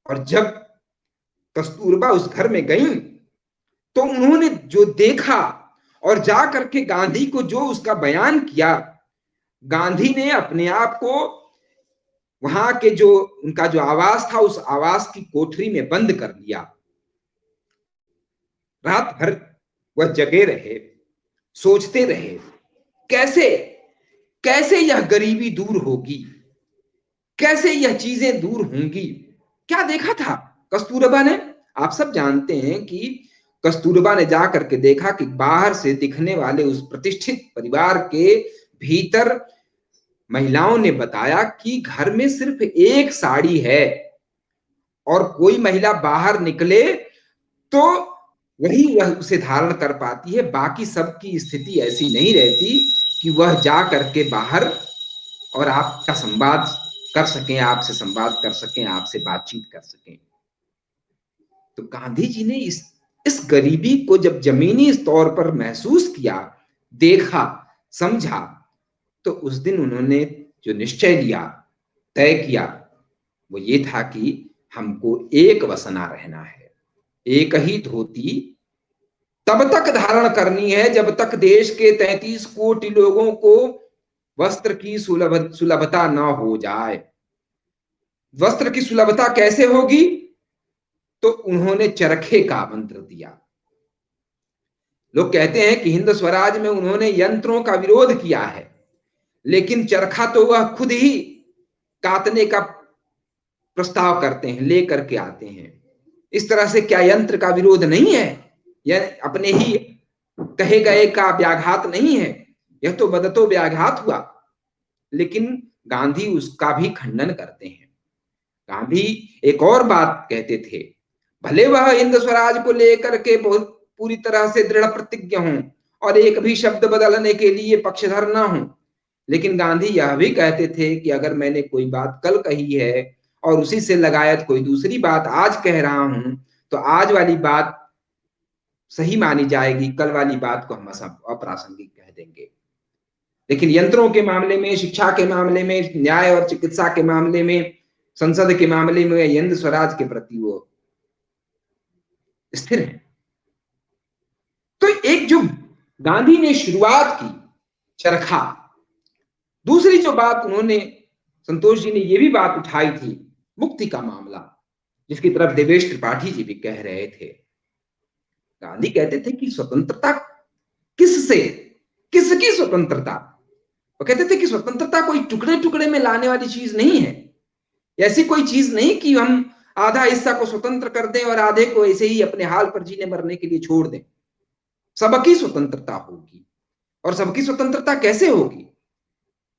और जब कस्तूरबा उस घर में गईं तो उन्होंने जो देखा और जा करके गांधी को जो उसका बयान किया, गांधी ने अपने आप को वहां के जो उनका जो आवास था उस आवास की कोठरी में बंद कर लिया। रात भर वह जगे रहे, सोचते रहे कैसे कैसे यह गरीबी दूर होगी, कैसे यह चीजें दूर होंगी। क्या देखा था कस्तूरबा ने? आप सब जानते हैं कि कस्तूरबा ने जाकर के देखा कि बाहर से दिखने वाले उस प्रतिष्ठित परिवार के भीतर महिलाओं ने बताया कि घर में सिर्फ एक साड़ी है और कोई महिला बाहर निकले तो वही वह उसे धारण कर पाती है, बाकी सबकी स्थिति ऐसी नहीं रहती कि वह जा करके बाहर और आपका संवाद कर सकें, आपसे संवाद कर सकें, आपसे बातचीत कर सकें। तो गांधी जी ने इस गरीबी को जब जमीनी तौर पर महसूस किया, देखा, समझा, तो उस दिन उन्होंने जो निश्चय लिया, तय किया, वो ये था कि हमको एक वसना रहना है, एक ही धोती तब तक धारण करनी है जब तक देश के 33 कोटि लोगों को वस्त्र की सुलभता न हो जाए। वस्त्र की सुलभता कैसे होगी? तो उन्होंने चरखे का मंत्र दिया। लोग कहते हैं कि हिंद स्वराज में उन्होंने यंत्रों का विरोध किया है, लेकिन चरखा तो वह खुद ही काटने का प्रस्ताव करते हैं, लेकर के आते हैं। इस तरह से क्या यंत्र का विरोध नहीं है? यह अपने ही कहे गए का व्याघात नहीं है, यह तो बदतो व्याघात हुआ। लेकिन गांधी उसका भी खंडन करते हैं। गांधी एक और बात कहते थे, भले वह हिंद स्वराज को लेकर के बहुत पूरी तरह से दृढ़ प्रतिज्ञ हों और एक भी शब्द बदलने के लिए पक्षधर ना हों, लेकिन गांधी यह भी कहते थे कि अगर मैंने कोई बात कल कही है और उसी से लगायत कोई दूसरी बात आज कह रहा हूं तो आज वाली बात सही मानी जाएगी, कल वाली बात को हम अप्रासंगिक कह देंगे। लेकिन यंत्रों के मामले में, शिक्षा के मामले में, न्याय और चिकित्सा के मामले में, संसद के मामले में हिंद स्वराज के प्रति वो स्थिर है। तो एक जो गांधी ने शुरुआत की चरखा। दूसरी जो बात उन्होंने, संतोष जी ने ये भी बात उठाई थी, मुक्ति का मामला, जिसकी तरफ देवेश त्रिपाठी जी भी कह रहे थे। गांधी कहते थे कि स्वतंत्रता किससे, किसकी स्वतंत्रता? वो कहते थे कि स्वतंत्रता कोई टुकड़े टुकड़े में लाने वाली चीज नहीं है। ऐसी कोई चीज नहीं कि हम आधा हिस्सा को स्वतंत्र कर दें और आधे को ऐसे ही अपने हाल पर जीने मरने के लिए छोड़ दें। सबकी स्वतंत्रता होगी। और सबकी स्वतंत्रता कैसे होगी?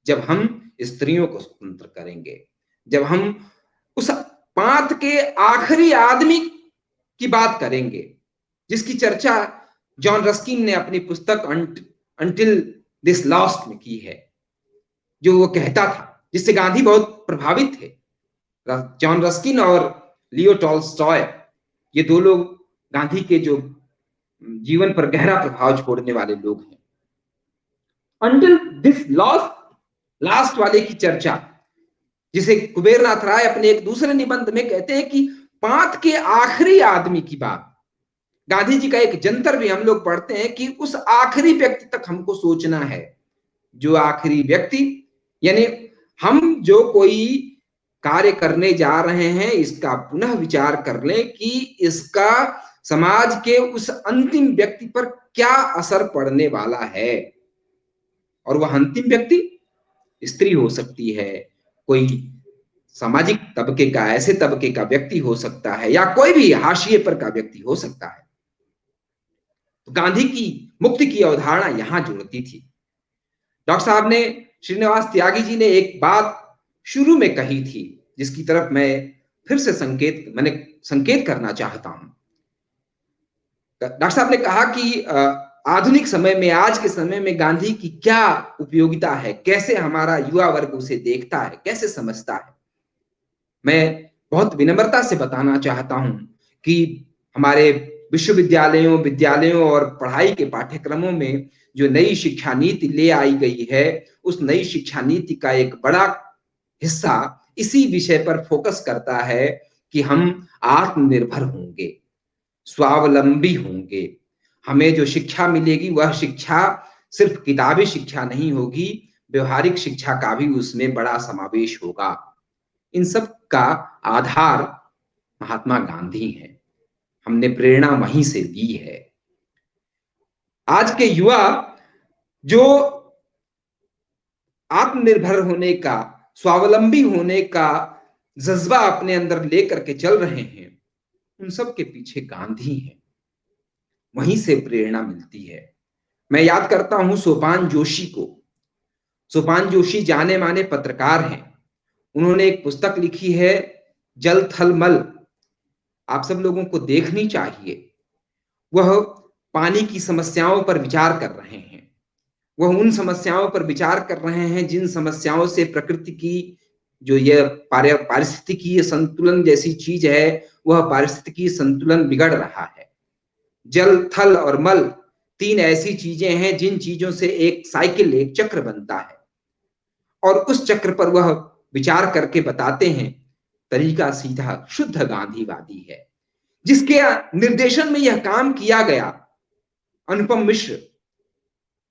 जब हम स्त्रियों को स्वतंत्र करेंगे, जब हम उस पांत के आखिरी आदमी की बात करेंगे जिसकी चर्चा जॉन रस्किन ने अपनी पुस्तक अंटिल दिस लास्ट में की है, जो वो कहता था, जिससे गांधी बहुत प्रभावित थे। जॉन रस्किन और लियो टॉल्स्टॉय, ये दो लोग गांधी के जो जीवन पर गहरा प्रभाव छोड़ने वाले लोग हैं। अंटिल दिस लास्ट वाले की चर्चा, जिसे कुबेरनाथ राय अपने एक दूसरे निबंध में कहते हैं कि पांत के आखिरी आदमी की बात। गांधी जी का एक जंतर भी हम लोग पढ़ते हैं कि उस आखिरी व्यक्ति तक हमको सोचना है। जो आखिरी व्यक्ति, यानी हम जो कोई कार्य करने जा रहे हैं, इसका पुनः विचार कर लें कि इसका समाज के उस अंतिम व्यक्ति पर क्या असर पड़ने वाला है। और वह अंतिम व्यक्ति स्त्री हो सकती है, कोई सामाजिक तबके का, ऐसे तबके का व्यक्ति हो सकता है, या कोई भी हाशिए पर का व्यक्ति हो सकता है। तो गांधी की मुक्ति की अवधारणा यहां जुड़ती थी। डॉक्टर साहब ने, श्रीनिवास त्यागी जी ने एक बात शुरू में कही थी, जिसकी तरफ मैं फिर से संकेत करना चाहता हूं। डॉक्टर साहब ने कहा कि आधुनिक समय में, आज के समय में गांधी की क्या उपयोगिता है, कैसे हमारा युवा वर्ग उसे देखता है, कैसे समझता है। मैं बहुत विनम्रता से बताना चाहता हूं कि हमारे विद्यालयों और पढ़ाई के पाठ्यक्रमों में जो नई शिक्षा नीति ले आई गई है, उस नई शिक्षा नीति का एक बड़ा हिस्सा इसी विषय पर फोकस करता है कि हम आत्मनिर्भर होंगे, स्वावलंबी होंगे। हमें जो शिक्षा मिलेगी वह शिक्षा सिर्फ किताबी शिक्षा नहीं होगी, व्यवहारिक शिक्षा का भी उसमें बड़ा समावेश होगा। इन सब का आधार महात्मा गांधी हैं। हमने प्रेरणा वहीं से ली है। आज के युवा जो आत्मनिर्भर होने का, स्वावलंबी होने का जज्बा अपने अंदर लेकर के चल रहे हैं, उन सब के पीछे गांधी हैं। वहीं से प्रेरणा मिलती है। मैं याद करता हूं सोपान जोशी को। सोपान जोशी जाने माने पत्रकार हैं। उन्होंने एक पुस्तक लिखी है, जल थल मल। आप सब लोगों को देखनी चाहिए। वह पानी की समस्याओं पर विचार कर रहे हैं। वह उन समस्याओं पर विचार कर रहे हैं जिन समस्याओं से प्रकृति की जो यह पारिस्थितिकीय संतुलन जैसी चीज है, वह पारिस्थितिकीय संतुलन बिगड़ रहा है। जल, थल और मल तीन ऐसी चीजें हैं जिन चीजों से एक साइकिल, एक चक्र बनता है, और उस चक्र पर वह विचार करके बताते हैं। तरीका सीधा शुद्ध गांधीवादी है, जिसके निर्देशन में यह काम किया गया। अनुपम मिश्र,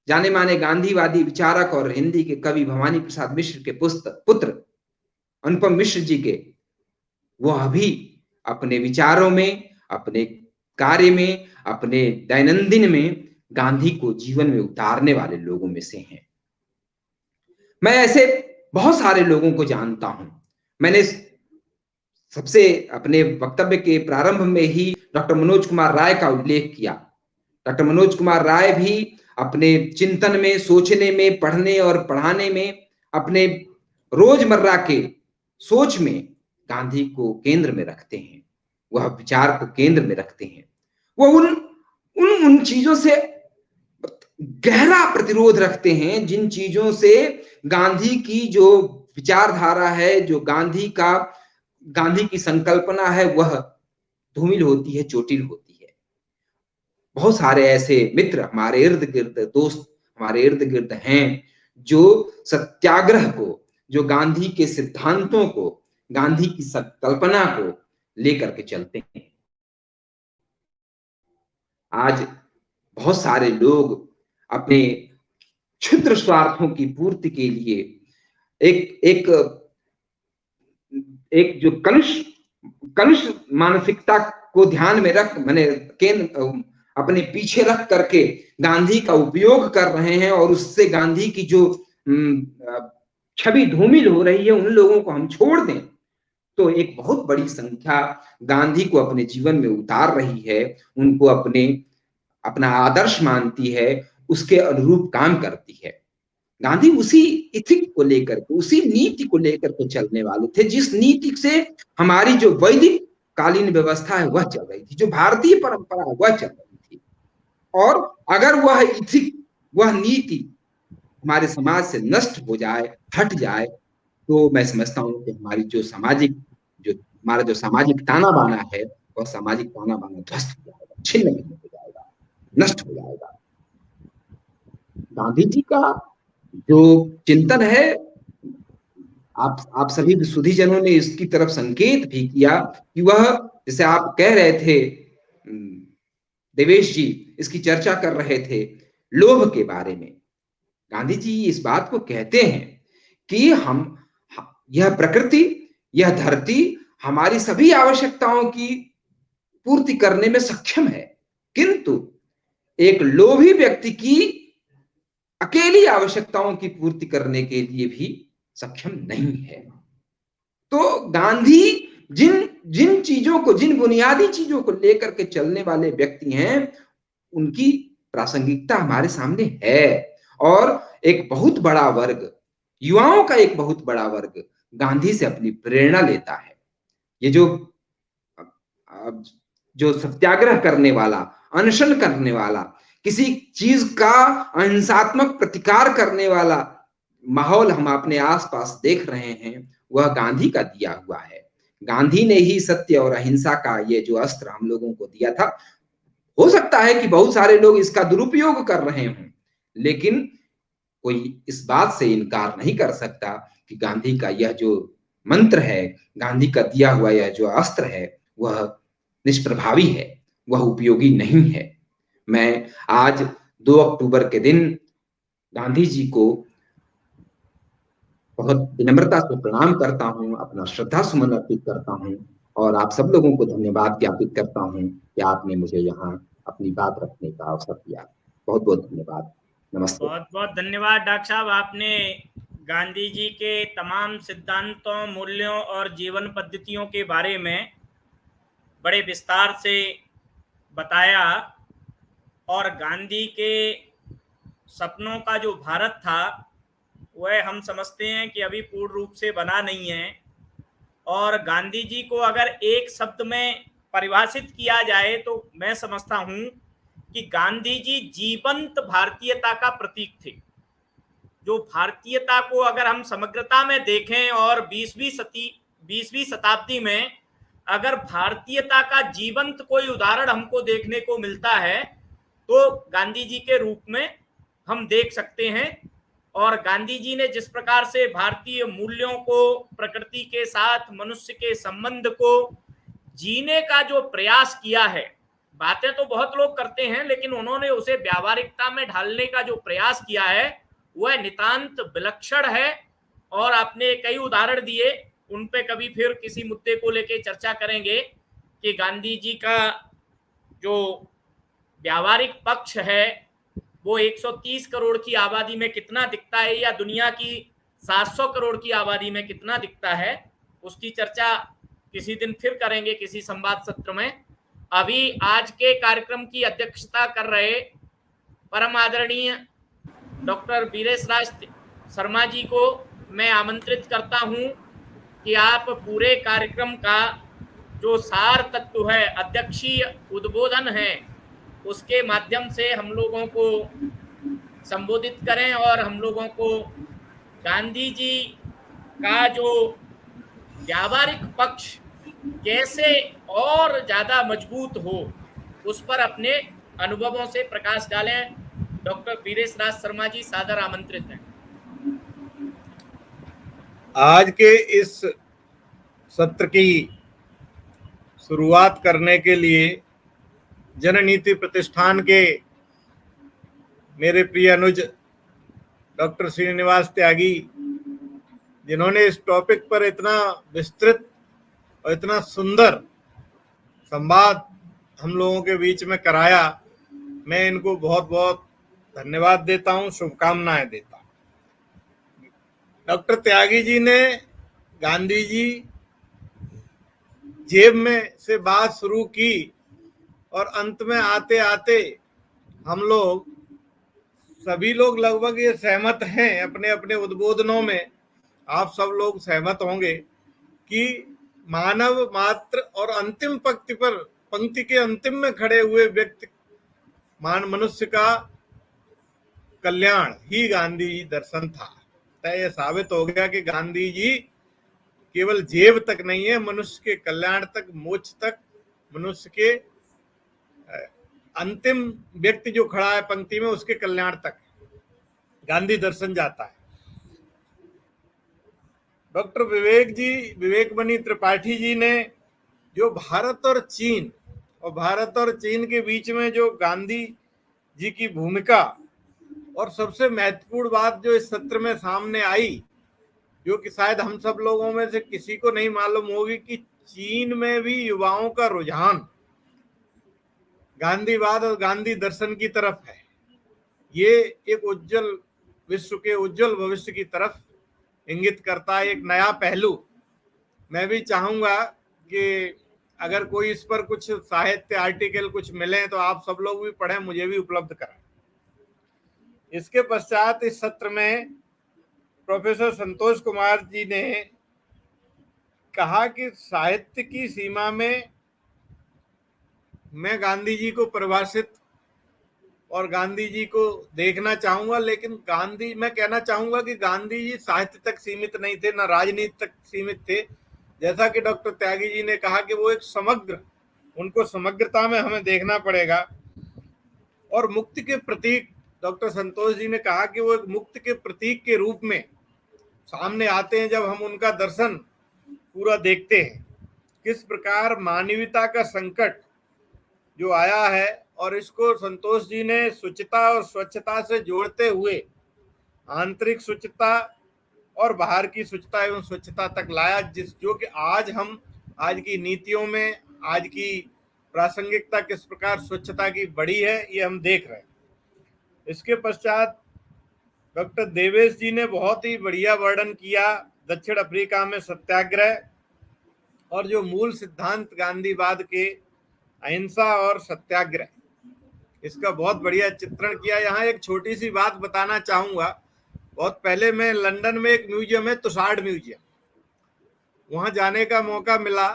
जाने माने गांधीवादी विचारक और हिंदी के कवि भवानी प्रसाद मिश्र के पुत्र अनुपम मिश्र जी के, वह भी अपने विचारों में, अपने कार्य में, अपने दैनंदिन में गांधी को जीवन में उतारने वाले लोगों में से हैं। मैं ऐसे बहुत सारे लोगों को जानता हूं। मैंने सबसे अपने वक्तव्य के प्रारंभ में ही डॉक्टर मनोज कुमार राय का उल्लेख किया। डॉक्टर मनोज कुमार राय भी अपने चिंतन में, सोचने में, पढ़ने और पढ़ाने में, अपने रोजमर्रा के सोच में गांधी को केंद्र में रखते हैं। वह विचार को केंद्र में रखते हैं। वह उन चीजों से गहरा प्रतिरोध रखते हैं जिन चीजों से गांधी की जो विचारधारा है, जो गांधी की संकल्पना है, वह धूमिल होती है, चोटिल होती है। बहुत सारे ऐसे मित्र हमारे इर्द गिर्द, दोस्त हमारे इर्द गिर्द हैं जो सत्याग्रह को, जो गांधी के सिद्धांतों को, गांधी की संकल्पना को लेकर के चलते हैं। आज बहुत सारे लोग अपने क्षुद्र स्वार्थों की पूर्ति के लिए एक जो कलुष मानसिकता को ध्यान में रख अपने पीछे रख करके गांधी का उपयोग कर रहे हैं, और उससे गांधी की जो छवि धूमिल हो रही है, उन लोगों को हम छोड़ दें तो एक बहुत बड़ी संख्या गांधी को अपने जीवन में उतार रही है, उनको अपना आदर्श मानती है, उसके अनुरूप काम करती है। गांधी उसी इथिक को लेकर के, उसी नीति को लेकर के चलने वाले थे, जिस नीति से हमारी जो वैदिक कालीन व्यवस्था है वह चल रही थी, जो भारतीय परंपरा वह चल रही थी। और अगर वह इथिक, वह नीति हमारे समाज से नष्ट हो जाए, हट जाए, तो मैं समझता हूं कि हमारा जो सामाजिक ताना बाना है, वह सामाजिक ताना बाना ध्वस्त हो जाएगा, छिन्न भिन्न हो जाएगा, नष्ट हो जाएगा। गांधी जी का जो चिंतन है, आप सभी सुधीजनों ने इसकी तरफ संकेत भी किया कि वह, जैसे आप कह रहे थे देवेश जी, इसकी चर्चा कर रहे थे लोभ के बारे में। गांधी जी इस बात को कहते हैं कि यह प्रकृति, यह धरती हमारी सभी आवश्यकताओं की पूर्ति करने में सक्षम है, किंतु एक लोभी व्यक्ति की अकेली आवश्यकताओं की पूर्ति करने के लिए भी सक्षम नहीं है। तो गांधी जिन चीजों को, जिन बुनियादी चीजों को लेकर के चलने वाले व्यक्ति हैं, उनकी प्रासंगिकता हमारे सामने है। और एक बहुत बड़ा वर्ग, युवाओं का एक बहुत बड़ा वर्ग गांधी से अपनी प्रेरणा लेता है। ये जो सत्याग्रह करने वाला, अनशन करने वाला, किसी चीज का अहिंसात्मक प्रतिकार करने वाला माहौल हम अपने आसपास देख रहे हैं, वह गांधी का दिया हुआ है। गांधी ने ही सत्य और अहिंसा का ये जो अस्त्र हम लोगों को दिया था। हो सकता है कि बहुत सारे लोग इसका दुरुपयोग कर रहे हों, लेकिन कोई इस बात से इनकार नहीं कर सकता कि गांधी का यह जो मंत्र है, गांधी का दिया हुआ यह जो अस्त्र है, वह निष्प्रभावी है, वह उपयोगी नहीं है। मैं आज 2 अक्टूबर के दिन गांधी जी को बहुत विनम्रता से प्रणाम करता हूं, अपना श्रद्धा सुमन अर्पित करता हूं, और आप सब लोगों को धन्यवाद ज्ञापित करता हूं कि आपने मुझे यहाँ अपनी बात रखने का अवसर दिया। बहुत बहुत धन्यवाद। नमस्ते। बहुत बहुत धन्यवाद डॉक्टर साहब, आपने गांधी जी के तमाम सिद्धांतों, मूल्यों और जीवन पद्धतियों के बारे में बड़े विस्तार से बताया, और गांधी के सपनों का जो भारत था वह हम समझते हैं कि अभी पूर्ण रूप से बना नहीं है। और गांधी जी को अगर एक शब्द में परिभाषित किया जाए तो मैं समझता हूं कि गांधी जी जीवंत भारतीयता का प्रतीक थे। जो भारतीयता को अगर हम समग्रता में देखें और 20वीं शताब्दी में अगर भारतीयता का जीवंत कोई उदाहरण हमको देखने को मिलता है तो गांधी जी के रूप में हम देख सकते हैं। और गांधी जी ने जिस प्रकार से भारतीय मूल्यों को, प्रकृति के साथ मनुष्य के संबंध को जीने का जो प्रयास किया है, बातें तो बहुत लोग करते हैं लेकिन उन्होंने उसे व्यावहारिकता में ढालने का जो प्रयास किया है वह नितांत विलक्षण है। और आपने कई उदाहरण दिए, उन पे कभी फिर किसी मुद्दे को लेकर चर्चा करेंगे कि गांधी जी का जो व्यावहारिक पक्ष है वो 130 करोड़ की आबादी में कितना दिखता है या दुनिया की 700 करोड़ की आबादी में कितना दिखता है, उसकी चर्चा किसी दिन फिर करेंगे किसी संवाद सत्र में। अभी आज के कार्यक्रम की अध्यक्षता कर रहे परम आदरणीय डॉक्टर वीरेश राज शर्मा जी को मैं आमंत्रित करता हूं कि आप पूरे कार्यक्रम का जो सार तत्व है, अध्यक्षीय उद्बोधन है, उसके माध्यम से हम लोगों को संबोधित करें और हम लोगों को गांधी जी का जो व्यावहारिक पक्ष कैसे और ज़्यादा मजबूत हो उस पर अपने अनुभवों से प्रकाश डालें। डॉक्टर वीरेश राज शर्मा जी सादर आमंत्रित हैं। आज के इस सत्र की शुरुआत करने के लिए जननीति प्रतिष्ठान के मेरे प्रिय अनुज डॉक्टर श्रीनिवास त्यागी, जिन्होंने इस टॉपिक पर इतना विस्तृत और इतना सुंदर संवाद हम लोगों के बीच में कराया, मैं इनको बहुत बहुत धन्यवाद देता हूं, शुभकामनाएं देता हूं। डॉक्टर त्यागी जी ने गांधी जी जेब में से बात शुरू की और अंत में आते आते हम लोग सभी लोग लगभग ये सहमत हैं अपने अपने उद्बोधनों में, आप सब लोग सहमत होंगे कि मानव मात्र और अंतिम पंक्ति के अंतिम में खड़े हुए व्यक्ति मनुष्य का कल्याण ही गांधी जी दर्शन था। तो यह साबित हो गया कि गांधी जी केवल जेब तक नहीं है, मनुष्य के कल्याण तक, मोक्ष तक, मनुष्य के अंतिम व्यक्ति जो खड़ा है पंक्ति में उसके कल्याण तक गांधी दर्शन जाता है। डॉक्टर विवेकमणि त्रिपाठी जी ने जो भारत और चीन के बीच में जो गांधी जी की भूमिका और सबसे महत्वपूर्ण बात जो इस सत्र में सामने आई, जो कि शायद हम सब लोगों में से किसी को नहीं मालूम होगी, कि चीन में भी युवाओं का रुझान गांधीवाद और गांधी दर्शन की तरफ है। ये एक उज्जवल विश्व के उज्जवल भविष्य की तरफ इंगित करता है, एक नया पहलू। मैं भी चाहूंगा कि अगर कोई इस पर कुछ साहित्य आर्टिकल कुछ मिले तो आप सब लोग भी पढ़ें, मुझे भी उपलब्ध कराएं। इसके पश्चात इस सत्र में प्रोफेसर संतोष कुमार जी ने कहा कि साहित्य की सीमा में मैं गांधी जी को परिभाषित और गांधी जी को देखना चाहूंगा, लेकिन मैं कहना चाहूंगा कि गांधी जी साहित्य तक सीमित नहीं थे, न राजनीति तक सीमित थे। जैसा कि डॉक्टर त्यागी जी ने कहा कि वो एक उनको समग्रता में हमें देखना पड़ेगा। और मुक्ति के प्रतीक, डॉक्टर संतोष जी ने कहा कि वो एक मुक्ति के प्रतीक के रूप में सामने आते हैं जब हम उनका दर्शन पूरा देखते हैं। किस प्रकार मानवीयता का संकट जो आया है और इसको संतोष जी ने शुचिता और स्वच्छता से जोड़ते हुए आंतरिक शुचिता और बाहर की शुचिता एवं स्वच्छता तक लाया, जो कि आज की नीतियों में आज की प्रासंगिकता किस प्रकार स्वच्छता की बढ़ी है, ये हम देख रहे हैं। इसके पश्चात डॉक्टर देवेश जी ने बहुत ही बढ़िया वर्णन किया दक्षिण अफ्रीका में सत्याग्रह और जो मूल सिद्धांत गांधीवाद के अहिंसा और सत्याग्रह, इसका बहुत बढ़िया चित्रण किया। यहाँ एक छोटी सी बात बताना चाहूंगा। बहुत पहले मैं लंदन में एक म्यूजियम है, तुषार्ड म्यूजियम, वहां जाने का मौका मिला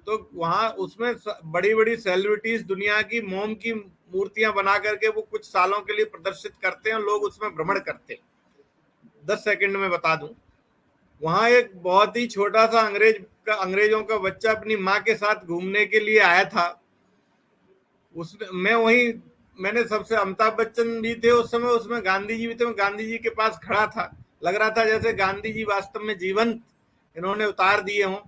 तो वहां उसमें बड़ी बड़ी सेलिब्रिटीज दुनिया की मोम की मूर्तियां बना करके वो कुछ सालों के लिए प्रदर्शित करते हैं, लोग उसमें भ्रमण करते हैं। 10 सेकंड में बता दूं, वहां एक बहुत ही छोटा सा अंग्रेजों का बच्चा अपनी माँ के साथ घूमने के लिए आया था। मैंने सबसे अमिताभ बच्चन भी थे उस समय, उसमें गांधी जी भी थे। मैं गांधी जी के पास खड़ा था, लग रहा था जैसे गांधी जी वास्तव में जीवंत इन्होंने उतार दिए हों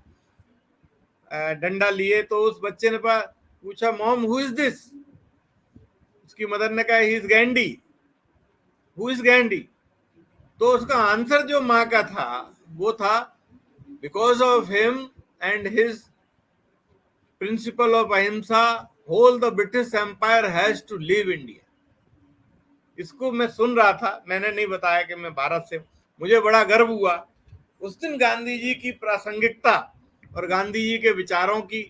डंडा लिए। तो उस बच्चे ने पूछा, मॉम हु इज दिस? उसकी मदर ने कहा, he is Gandhi. Who is Gandhi? तो उसका आंसर जो माँ का था वो था, because of him and his principle of ahimsa whole the British Empire has to leave India. इसको मैं सुन रहा था, मैंने नहीं बताया कि मैं भारत से, मुझे बड़ा गर्व हुआ। उस दिन गांधी जी की प्रासंगिकता और गांधी जी के विचारों की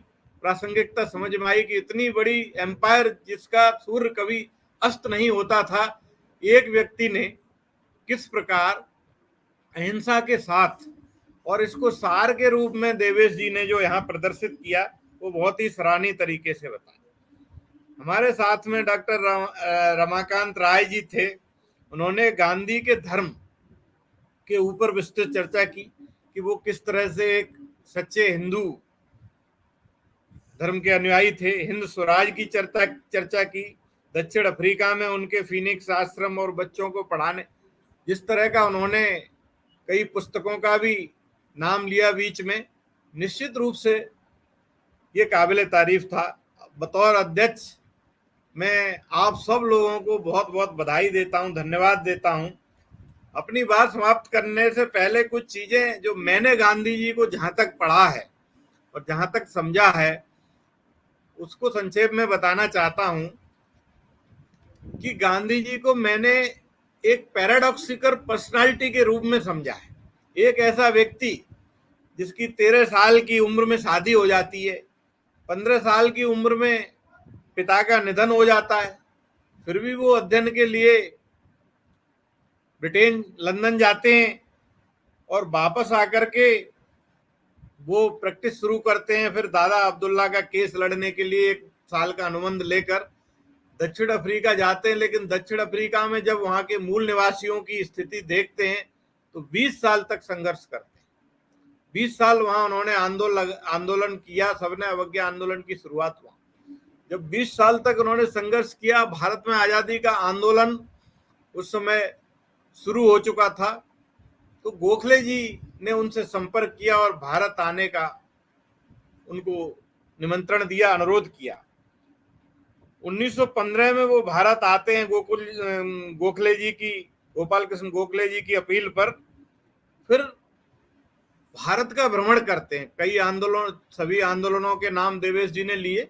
प्रासंगिकता समझ में आई कि इतनी बड़ी एम्पायर जिसका सूर्य कभी अस्त नहीं होता था, एक व्यक्ति ने किस प्रकार अहिंसा के साथ, और इसको सार के रूप में देवेश जी ने जो यहाँ प्रदर्शित किया वो बहुत ही सराहनीय तरीके से बताया। हमारे साथ में डॉक्टर रमाकांत राय जी थे, उन्होंने गांधी के धर्म के ऊपर विस्तृत चर्चा की कि वो किस तरह से एक सच्चे हिंदू धर्म के अनुयायी थे। हिंद स्वराज की चर्चा की। दक्षिण अफ्रीका में उनके फिनिक्स आश्रम और बच्चों को पढ़ाने जिस तरह का उन्होंने कई पुस्तकों का भी नाम लिया बीच में, निश्चित रूप से ये काबिल तारीफ था। बतौर अध्यक्ष मैं आप सब लोगों को बहुत बहुत बधाई देता हूं, धन्यवाद देता हूं। अपनी बात समाप्त करने से पहले कुछ चीजें जो मैंने गांधी जी को जहां तक पढ़ा है और जहां तक समझा है उसको संक्षेप में बताना चाहता हूं कि गांधी जी को मैंने एक पैराडॉक्सिकल पर्सनालिटी के रूप में समझा है। एक ऐसा व्यक्ति जिसकी 13 साल की उम्र में शादी हो जाती है, 15 साल की उम्र में पिता का निधन हो जाता है, फिर भी वो अध्ययन के लिए ब्रिटेन लंदन जाते हैं और वापस आकर के वो प्रैक्टिस शुरू करते हैं। फिर दादा अब्दुल्ला का केस लड़ने के लिए 1 साल का अनुबंध लेकर दक्षिण अफ्रीका जाते हैं, लेकिन दक्षिण अफ्रीका में जब वहां के मूल निवासियों की स्थिति देखते हैं तो 20 साल तक संघर्ष करते हैं। 20 साल वहां उन्होंने आंदोलन किया, सबने अवज्ञा आंदोलन की शुरुआत हुआ। जब 20 साल तक उन्होंने संघर्ष किया, भारत में आजादी का आंदोलन उस समय शुरू हो चुका था, तो गोखले जी ने उनसे संपर्क किया और भारत आने का उनको निमंत्रण दिया, अनुरोध किया। 1915 में वो भारत आते हैं गोपाल कृष्ण गोखले जी की अपील पर। फिर भारत का भ्रमण करते हैं, कई आंदोलन, सभी आंदोलनों के नाम देवेश जी ने लिए,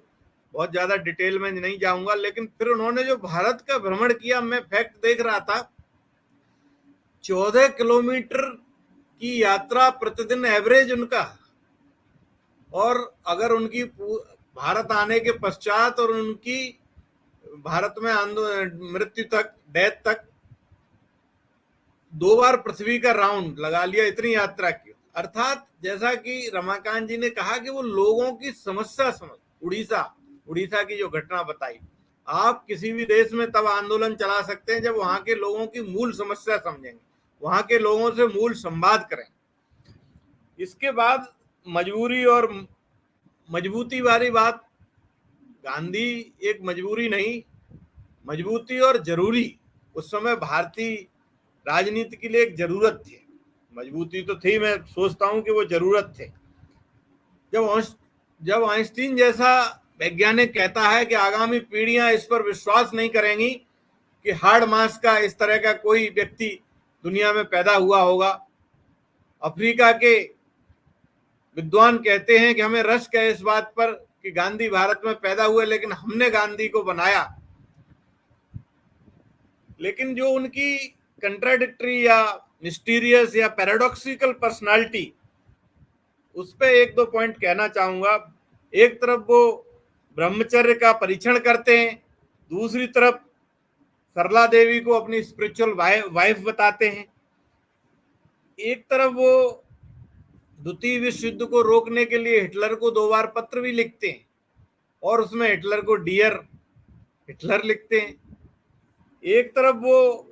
बहुत ज्यादा डिटेल में नहीं जाऊंगा। लेकिन फिर उन्होंने जो भारत का भ्रमण किया, मैं फैक्ट देख रहा था, 14 किलोमीटर की यात्रा प्रतिदिन एवरेज उनका। और अगर उनकी भारत आने के पश्चात और उनकी भारत में मृत्यु तक, डेथ तक 2 बार पृथ्वी का राउंड लगा लिया, इतनी यात्रा की। अर्थात जैसा कि रमाकांत जी ने कहा कि वो लोगों की समस्या समझ, उड़ीसा की जो घटना बताई, आप किसी भी देश में तब आंदोलन चला सकते हैं जब वहां के लोगों की मूल समस्या समझेंगे, वहां के लोगों से मूल संवाद करें। इसके बाद मजबूरी और मजबूती वाली बात, गांधी एक मजबूरी नहीं, मजबूती और जरूरी उस समय भारतीय राजनीति के लिए एक जरूरत थी। मजबूती तो थी, मैं सोचता हूं कि वो जरूरत थे। जब आइंस्टीन जैसा वैज्ञानिक कहता है कि आगामी पीढ़ियां इस पर विश्वास नहीं करेंगी कि हार्ड मास का इस तरह का कोई व्यक्ति दुनिया में पैदा हुआ होगा। अफ्रीका के विद्वान कहते हैं कि हमें रश्क है इस बात पर कि गांधी भारत में पैदा हुए, लेकिन हमने गांधी को बनाया। लेकिन जो उनकी कंट्राडिक्टरी या मिस्टीरियस या पैराडॉक्सिकल पर्सनालिटी, उस पे 1-2 पॉइंट कहना चाहूंगा। एक तरफ वो ब्रह्मचर्य का परीक्षण करते हैं, दूसरी तरफ सरला देवी को अपनी स्पिरिचुअल वाइफ बताते हैं। एक तरफ वो द्वितीय विश्व युद्ध को रोकने के लिए हिटलर को 2 बार पत्र भी लिखते हैं और उसमें हिटलर को डियर हिटलर लिखते हैं। एक तरफ वो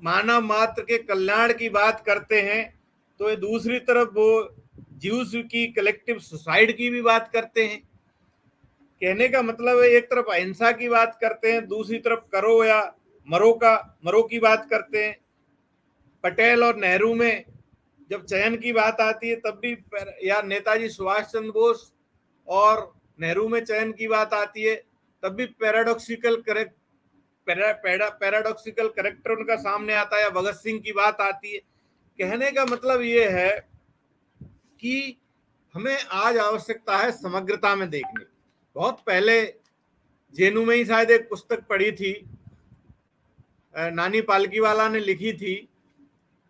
मानव मात्र के कल्याण की बात करते हैं, तो दूसरी तरफ वो ज्यूस की कलेक्टिव सुसाइड की भी बात करते हैं। कहने का मतलब है, एक तरफ अहिंसा की बात करते हैं, दूसरी तरफ करो या मरो की बात करते हैं। पटेल और नेहरू में जब चयन की बात आती है तब भी, या नेताजी सुभाष चंद्र बोस और नेहरू में चयन की बात आती है तब भी पैराडॉक्सिकल करेक्टर उनका सामने आता है, या भगत सिंह की बात आती है। कहने का मतलब ये है कि हमें आज आवश्यकता है समग्रता में देखने की। बहुत पहले जेनू में ही शायद एक पुस्तक पढ़ी थी, नानी पालकीवाला ने लिखी थी,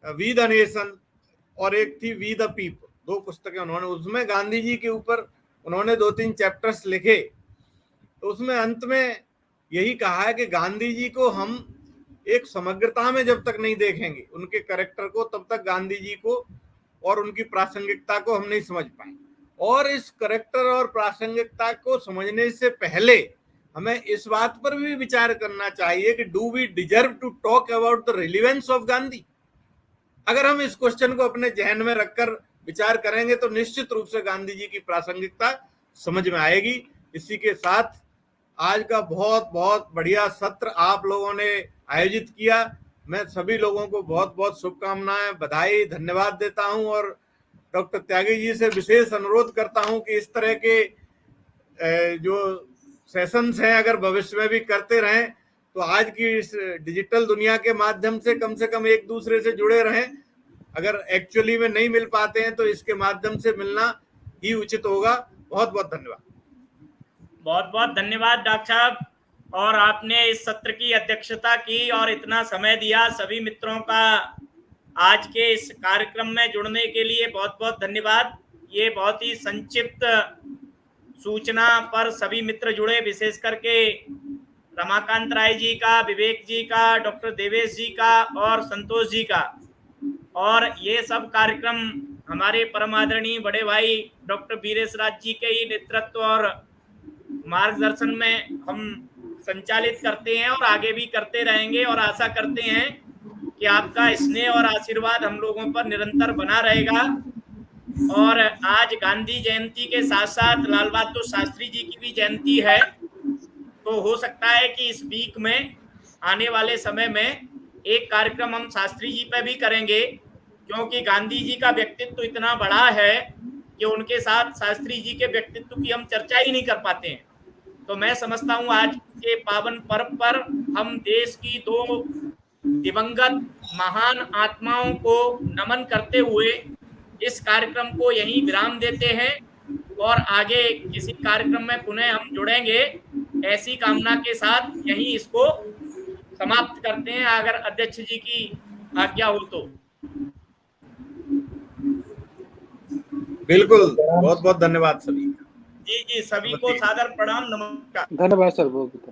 वी द नेशन, और एक थी वी द पीपल, 2 पुस्तकें उन्होंने, उसमें गांधी जी के ऊपर उन्होंने 2-3 चैप्टर्स लिखे। तो उसमें अंत में यही कहा है कि गांधी जी को हम एक समग्रता में जब तक नहीं देखेंगे उनके कैरेक्टर को, तब तक गांधी जी को और उनकी प्रासंगिकता को हम नहीं समझ पाएंगे। और इस कैरेक्टर और प्रासंगिकता को समझने से पहले हमें इस बात पर भी विचार करना चाहिए कि do we deserve to talk about the relevance of Gandhi. अगर हम इस क्वेश्चन को अपने जहन में रखकर विचार करेंगे तो निश्चित रूप से गांधी जी की प्रासंगिकता समझ में आएगी। इसी के साथ आज का बहुत बहुत बढ़िया सत्र आप लोगों ने आयोजित किया। मैं सभी लोगों को बहुत बहुत शुभकामनाएं, बधाई, धन्यवाद देता हूं और डॉक्टर त्यागी जी से विशेष अनुरोध करता हूं कि इस तरह के जो सेशंस हैं, अगर भविष्य में भी करते रहें तो आज की इस डिजिटल दुनिया के माध्यम से कम एक दूसरे से जुड़े रहें। अगर एक्चुअली में नहीं मिल पाते हैं तो इसके माध्यम से मिलना ही उचित होगा। बहुत बहुत धन्यवाद। बहुत बहुत धन्यवाद डॉक्टर साहब, और आपने इस सत्र की अध्यक्षता की और इतना समय दिया। सभी मित्रों का आज के इस कार्यक्रम में जुड़ने के लिए बहुत बहुत धन्यवाद। ये बहुत ही संक्षिप्त सूचना पर सभी मित्र जुड़े, विशेष करके रमाकांत राय जी का, विवेक जी का, डॉक्टर देवेश जी का और संतोष जी का। और ये सब कार्यक्रम हमारे परम आदरणीय बड़े भाई डॉक्टर वीरेश राज जी के ही नेतृत्व और मार्गदर्शन में हम संचालित करते हैं और आगे भी करते रहेंगे, और आशा करते हैं कि आपका स्नेह और आशीर्वाद हम लोगों पर निरंतर बना रहेगा। और आज गांधी जयंती के साथ साथ लाल बहादुर शास्त्री जी की भी जयंती है, तो हो सकता है कि इस वीक में आने वाले समय में एक कार्यक्रम हम शास्त्री जी पे भी करेंगे, क्योंकि गांधी जी का व्यक्तित्व इतना बड़ा है कि उनके साथ शास्त्री जी के व्यक्तित्व की हम चर्चा ही नहीं कर पाते हैं। तो मैं समझता हूँ आज के पावन पर्व पर हम देश की दो दिवंगत महान आत्माओं को नमन करते हुए इस कार्यक्रम को यहीं विराम देते हैं, और आगे किसी कार्यक्रम में पुनः हम जुड़ेंगे ऐसी कामना के साथ यहीं इसको समाप्त करते हैं, अगर अध्यक्ष जी की आज्ञा हो तो। बिल्कुल, बहुत बहुत धन्यवाद सभी। जी जी, सभी को सादर प्रणाम, नमस्कार। धन्यवाद सर, बहुत